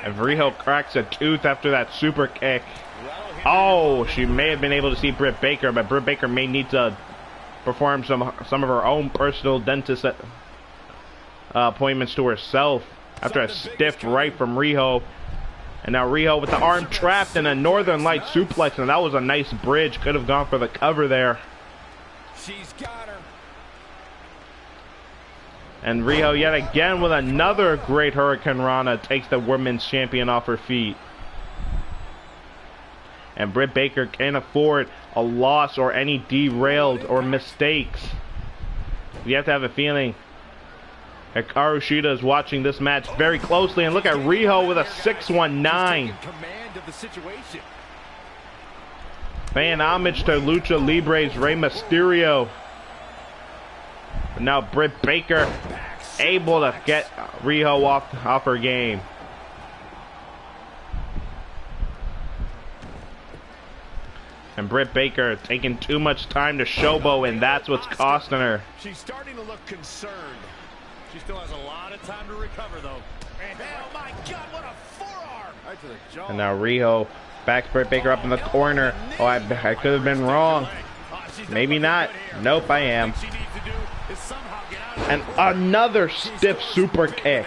And Riho cracks a tooth after that super kick. Oh, she may have been able to see Britt Baker, but Britt Baker may need to perform some of her own personal dentist appointments to herself after a stiff right from Riho. And now Riho with the arm trapped in a Northern Light suplex, and that was a nice bridge. Could have gone for the cover there. She's got her. And Riho yet again with another great Hurricane Rana takes the women's champion off her feet. And Britt Baker can't afford a loss or any derailed or mistakes. You have to have a feeling Hikaru Shida is watching this match very closely, and look at Riho with a 619. Paying homage to Lucha Libre's Rey Mysterio. But now Britt Baker able to get Riho off her game. And Britt Baker taking too much time to showboat, and that's what's costing her. She's starting to look concerned. She still has a lot of time to recover, though. And oh my God, what a forearm! Right to the jaw. And now Riho backs Britt Baker up in the corner. Oh, I could have been wrong. Maybe not. Nope, I am. And another stiff super kick.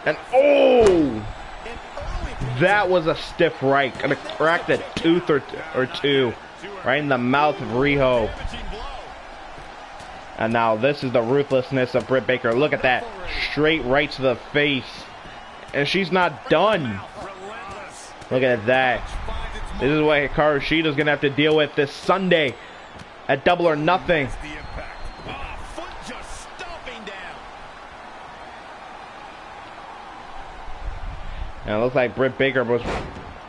And oh! That was a stiff right. Gonna crack a tooth or two right in the mouth of Riho. And now this is the ruthlessness of Britt Baker. Look at that. Straight right to the face. And she's not done. Look at that. This is what Hikaru Shida is going to have to deal with this Sunday at Double or Nothing. And it looks like Britt Baker was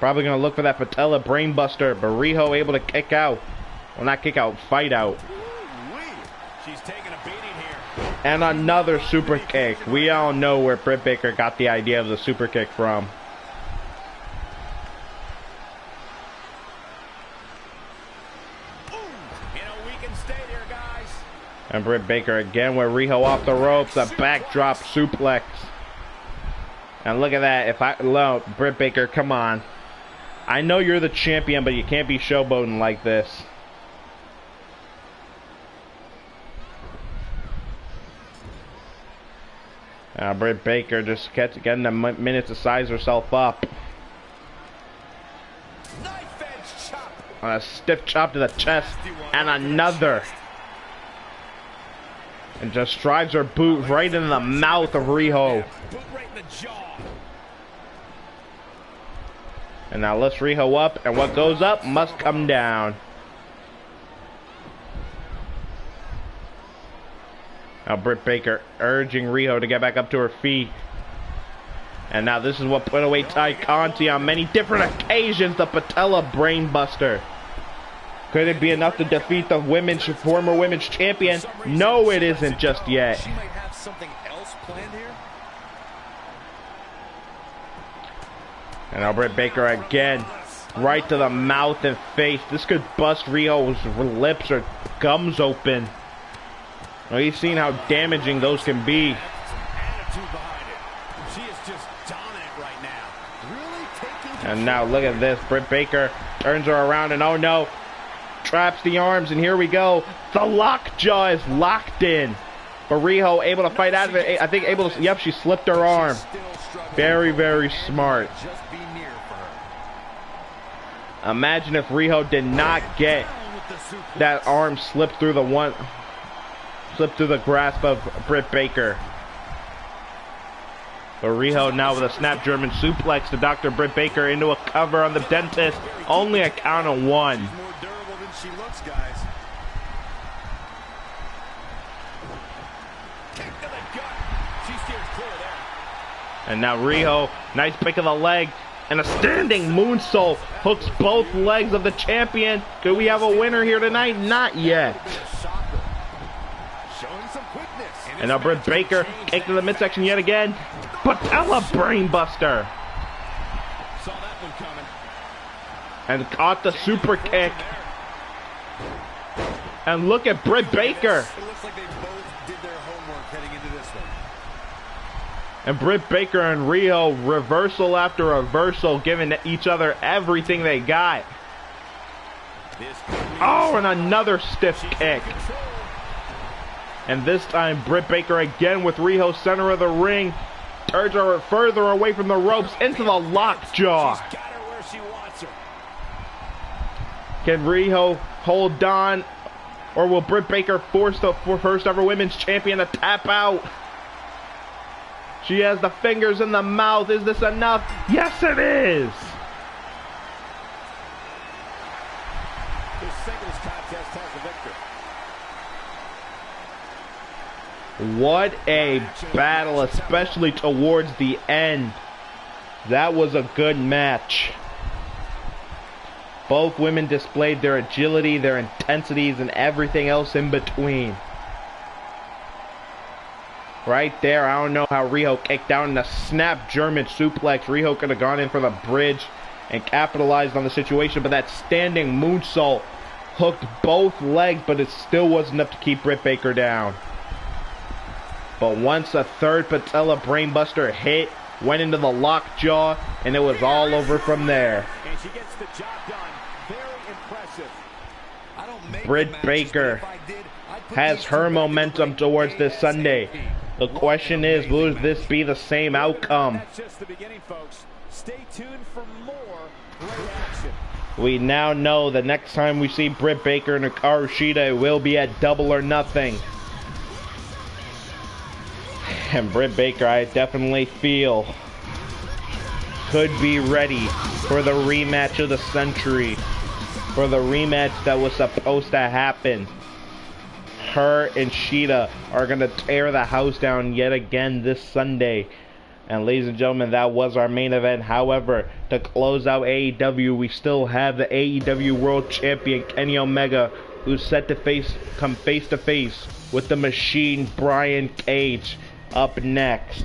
probably going to look for that patella brainbuster, but Riho able to kick out. Well, not kick out, fight out. She's taking a beating here. And another super kick. We all know where Britt Baker got the idea of the super kick from. And Britt Baker again with Riho off the ropes, a backdrop suplex. And look at that. Britt Baker, come on. I know you're the champion, but you can't be showboating like this. Britt Baker just getting a minute to size herself up. A stiff chop to the chest, and another. And just drives her boot right in the mouth of Riho. And now let's Riho up, and what goes up must come down. Now Britt Baker urging Riho to get back up to her feet. And now this is what put away Ty Conti on many different occasions, the patella brainbuster. Could it be enough to defeat the former women's champion? No, it isn't just yet. She might have something else planned here. And now Britt Baker again, right to the mouth and face. This could bust Riho's lips or gums open. Well, you've seen how damaging those can be. And now look at this. Britt Baker turns her around and oh no, traps the arms, and here we go. The lockjaw is locked in. But Riho able to fight out of it. I think able to, yep, she slipped her arm. Very, very smart. Imagine if Riho did not get that arm slipped through the grasp of Britt Baker. But Riho now with a snap German suplex to Dr. Britt Baker into a cover on the dentist. Only a count of one. She's more durable than she looks, guys. Kick to the gut. She steers clear there. And now Riho, nice pick of the leg. And a standing moonsault hooks both legs of the champion. Do we have a winner here tonight? Not yet. And now Britt Baker, kick to the midsection yet again. Patella brainbuster. Saw that one coming. And caught the super kick. And look at Britt Baker. It looks like they both did their homework heading into this one. And Britt Baker and Riho, reversal after reversal, giving each other everything they got. Oh, and another stiff kick. And this time, Britt Baker again with Riho center of the ring. Turns her further away from the ropes into the lockjaw. She's got her where she wants her. Can Riho hold on? Or will Britt Baker force the first ever women's champion to tap out? She has the fingers in the mouth. Is this enough? Yes, it is. This singles contest has a victor. What a battle, especially towards the end. That was a good match. Both women displayed their agility, their intensities, and everything else in between. Right there, I don't know how Riho kicked down in a snap German suplex. Riho could have gone in for the bridge and capitalized on the situation, but that standing moonsault hooked both legs, but it still wasn't enough to keep Britt Baker down. But once a third patella brainbuster hit, went into the lockjaw, and it was all over from there. And she gets the job done. Very impressive. I don't make Britt Baker has her momentum towards this Sunday. The question is, will this be the same outcome? That's just the beginning, folks. Stay tuned for more great action. We now know the next time we see Britt Baker and Hikaru Shida, it will be at Double or Nothing. And Britt Baker, I definitely feel, could be ready for the rematch of the century. For the rematch that was supposed to happen. Her and Shida are going to tear the house down yet again this Sunday. And ladies and gentlemen, that was our main event. However, to close out AEW, we still have the AEW World Champion Kenny Omega, who's set to come face to face with the Machine Brian Cage up next.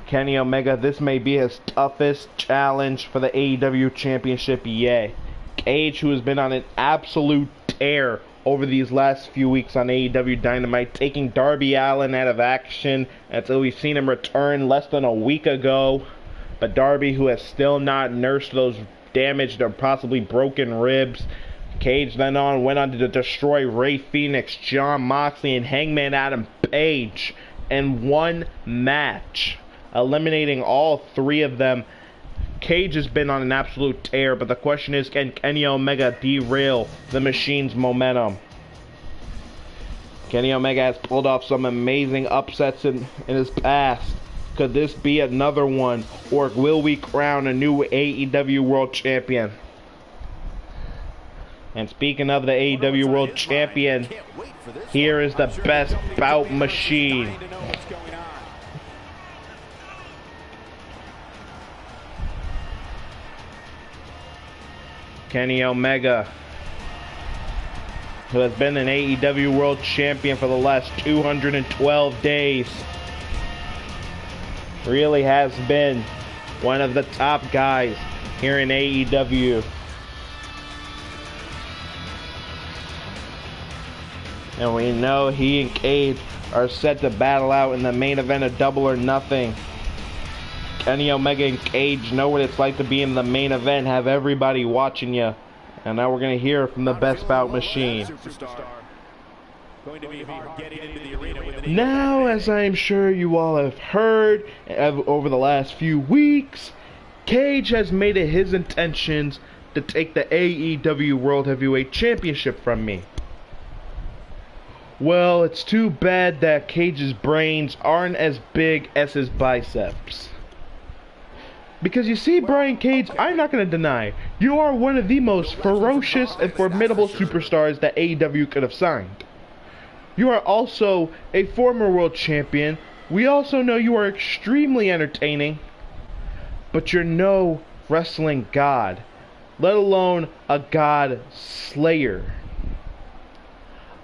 Kenny Omega, this may be his toughest challenge for the AEW Championship yet. Cage, who has been on an absolute tear over these last few weeks on AEW Dynamite, taking Darby Allin out of action until we've seen him return less than a week ago. But Darby, who has still not nursed those damaged or possibly broken ribs. Cage then went on to destroy Rey Fenix, Jon Moxley, and Hangman Adam Page in one match, eliminating all three of them. Cage has been on an absolute tear, but the question is, can Kenny Omega derail the Machine's momentum? Kenny Omega has pulled off some amazing upsets in his past, Could this be another one, or will we crown a new AEW World Champion? And speaking of the AEW World Champion, here is the best bout machine. Kenny Omega, who has been an AEW World Champion for the last 212 days. Really has been one of the top guys here in AEW. And we know he and Cage are set to battle out in the main event of Double or Nothing. Kenny Omega and Cage know what it's like to be in the main event, have everybody watching you. And now we're going to hear from the best bout machine. Now, as I am sure you all have heard over the last few weeks, Cage has made it his intentions to take the AEW World Heavyweight Championship from me. Well, it's too bad that Cage's brains aren't as big as his biceps. Because you see, Brian Cage, I'm not going to deny, you are one of the most ferocious and formidable superstars that AEW could have signed. You are also a former world champion. We also know you are extremely entertaining. But you're no wrestling god, let alone a god slayer.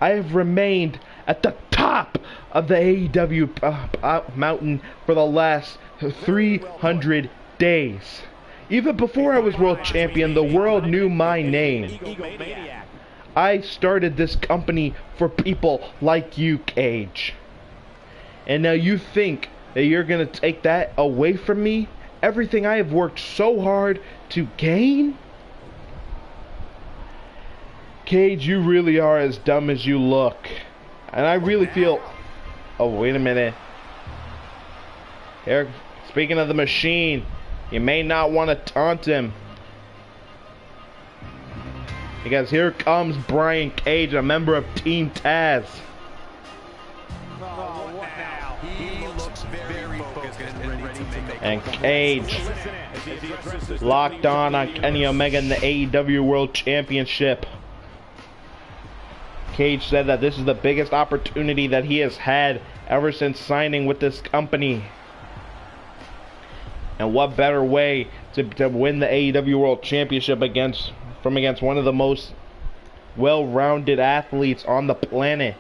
I have remained at the top of the AEW mountain for the last 300 days. Even before I was world champion, the world knew my name. I started this company for people like you, Cage. And now you think that you're going to take that away from me? Everything I have worked so hard to gain? Cage, you really are as dumb as you look. And I really feel... Oh, wait a minute. Here, speaking of the machine, you may not want to taunt him. Because here comes Brian Cage, a member of Team Taz. And Cage locked on Kenny Omega in the AEW World Championship. Cage said that this is the biggest opportunity that he has had ever since signing with this company. And what better way to win the AEW World Championship against one of the most well-rounded athletes on the planet.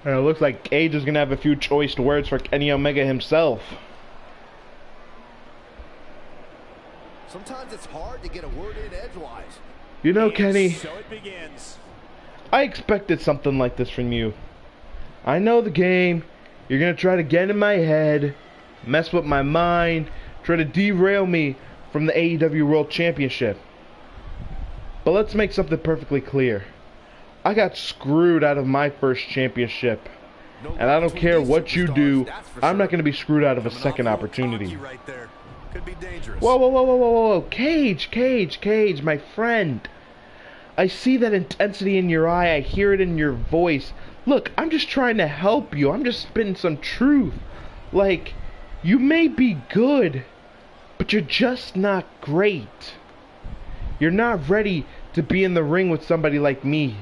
And it looks like Cage is going to have a few choice words for Kenny Omega himself. Sometimes it's hard to get a word in edgewise. You know, Kenny, So it begins. I expected something like this from you. I know the game. You're going to try to get in my head, mess with my mind, try to derail me from the AEW World Championship. But let's make something perfectly clear. I got screwed out of my first championship. And I don't care what you do, I'm not going to be screwed out of a second opportunity. Could be dangerous. Whoa, whoa, whoa, whoa, whoa, whoa. Cage, my friend. I see that intensity in your eye. I hear it in your voice. Look, I'm just trying to help you. I'm just spitting some truth. Like, you may be good, but you're just not great. You're not ready to be in the ring with somebody like me.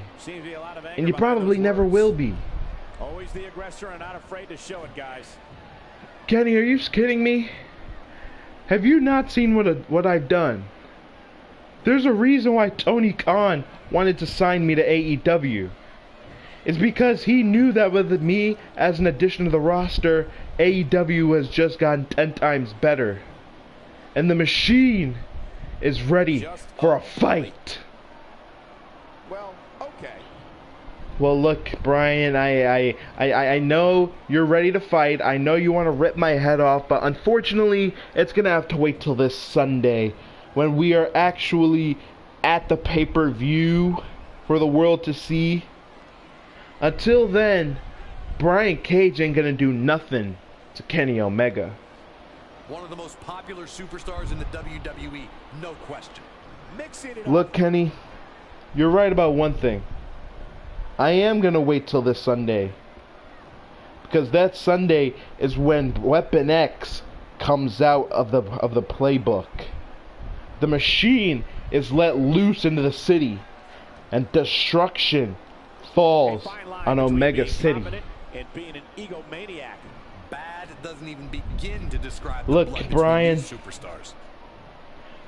And you probably never will be. Always the aggressor and not afraid to show it, guys. Kenny, are you kidding me? Have you not seen what I've done? There's a reason why Tony Khan wanted to sign me to AEW. It's because he knew that with me as an addition to the roster, AEW has just gotten 10 times better. And the machine is ready for a fight. Well, okay. Well, look, Brian, I know you're ready to fight. I know you want to rip my head off, but unfortunately, it's going to have to wait till this Sunday when we are actually at the pay-per-view for the world to see. Until then, Brian Cage ain't going to do nothing to Kenny Omega. One of the most popular superstars in the WWE, no question. Mixing it Look, Kenny, you're right about one thing. I am gonna wait till this Sunday. Because that Sunday is when Weapon X comes out of the playbook. The machine is let loose into the city, and destruction falls on Omega City. And being an egomaniac. Bad doesn't even begin to describe. Look, Brian, superstars.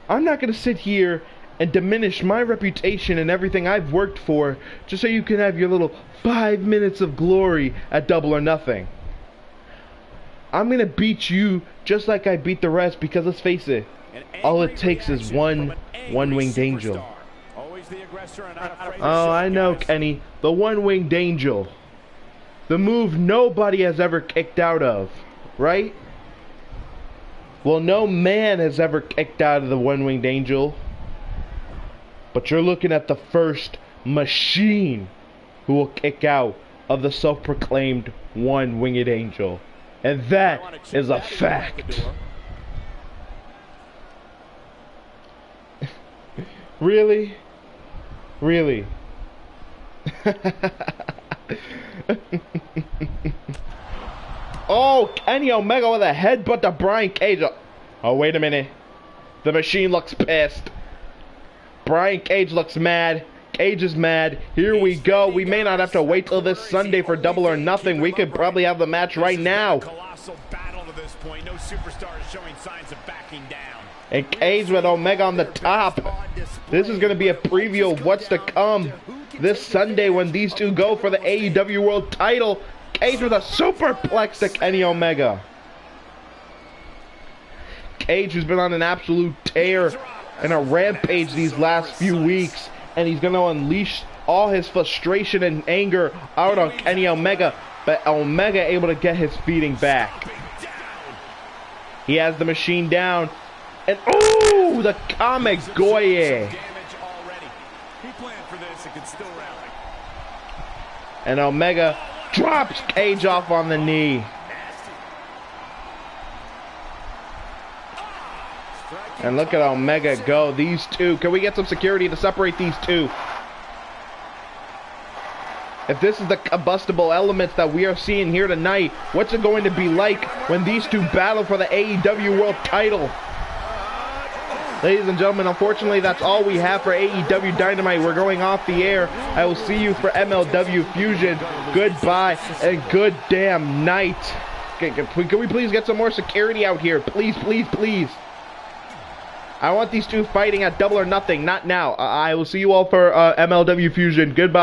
I'm not gonna sit here and diminish my reputation and everything I've worked for just so you can have your little 5 minutes of glory at Double or Nothing. I'm gonna beat you just like I beat the rest, because let's face it, all it takes is one one-winged angel. Oh, I know, Kenny. The one-winged angel. The move nobody has ever kicked out of, right? Well, no man has ever kicked out of the one-winged angel. But you're looking at the first machine who will kick out of the self-proclaimed one-winged angel. And that is a fact. Really? Really? Oh, Kenny Omega with a headbutt to Brian Cage. Oh, wait a minute. The machine looks pissed. Brian Cage looks mad. Cage is mad. Here we go. We may not have to wait till this Sunday for Double or Nothing. We could probably have the match right now. Colossal battle to this point. No superstar is showing signs of backing down. And Cage with Omega on the top. This is going to be a preview of what's to come this Sunday when these two go for the AEW World title. Cage with a superplex to Kenny Omega. Cage, who's been on an absolute tear and a rampage these last few weeks, and he's going to unleash all his frustration and anger out on Kenny Omega, but Omega able to get his feeding back. He has the machine down, and oh, the Kamigoye. And Omega drops Cage off on the knee. And look at Omega go. These two. Can we get some security to separate these two? If this is the combustible elements that we are seeing here tonight, what's it going to be like when these two battle for the AEW World title? Ladies and gentlemen, unfortunately, that's all we have for AEW Dynamite. We're going off the air. I will see you for MLW Fusion. Goodbye and good damn night. Can we please get some more security out here? Please, please, please. I want these two fighting at Double or Nothing, not now. I will see you all for MLW Fusion. Goodbye.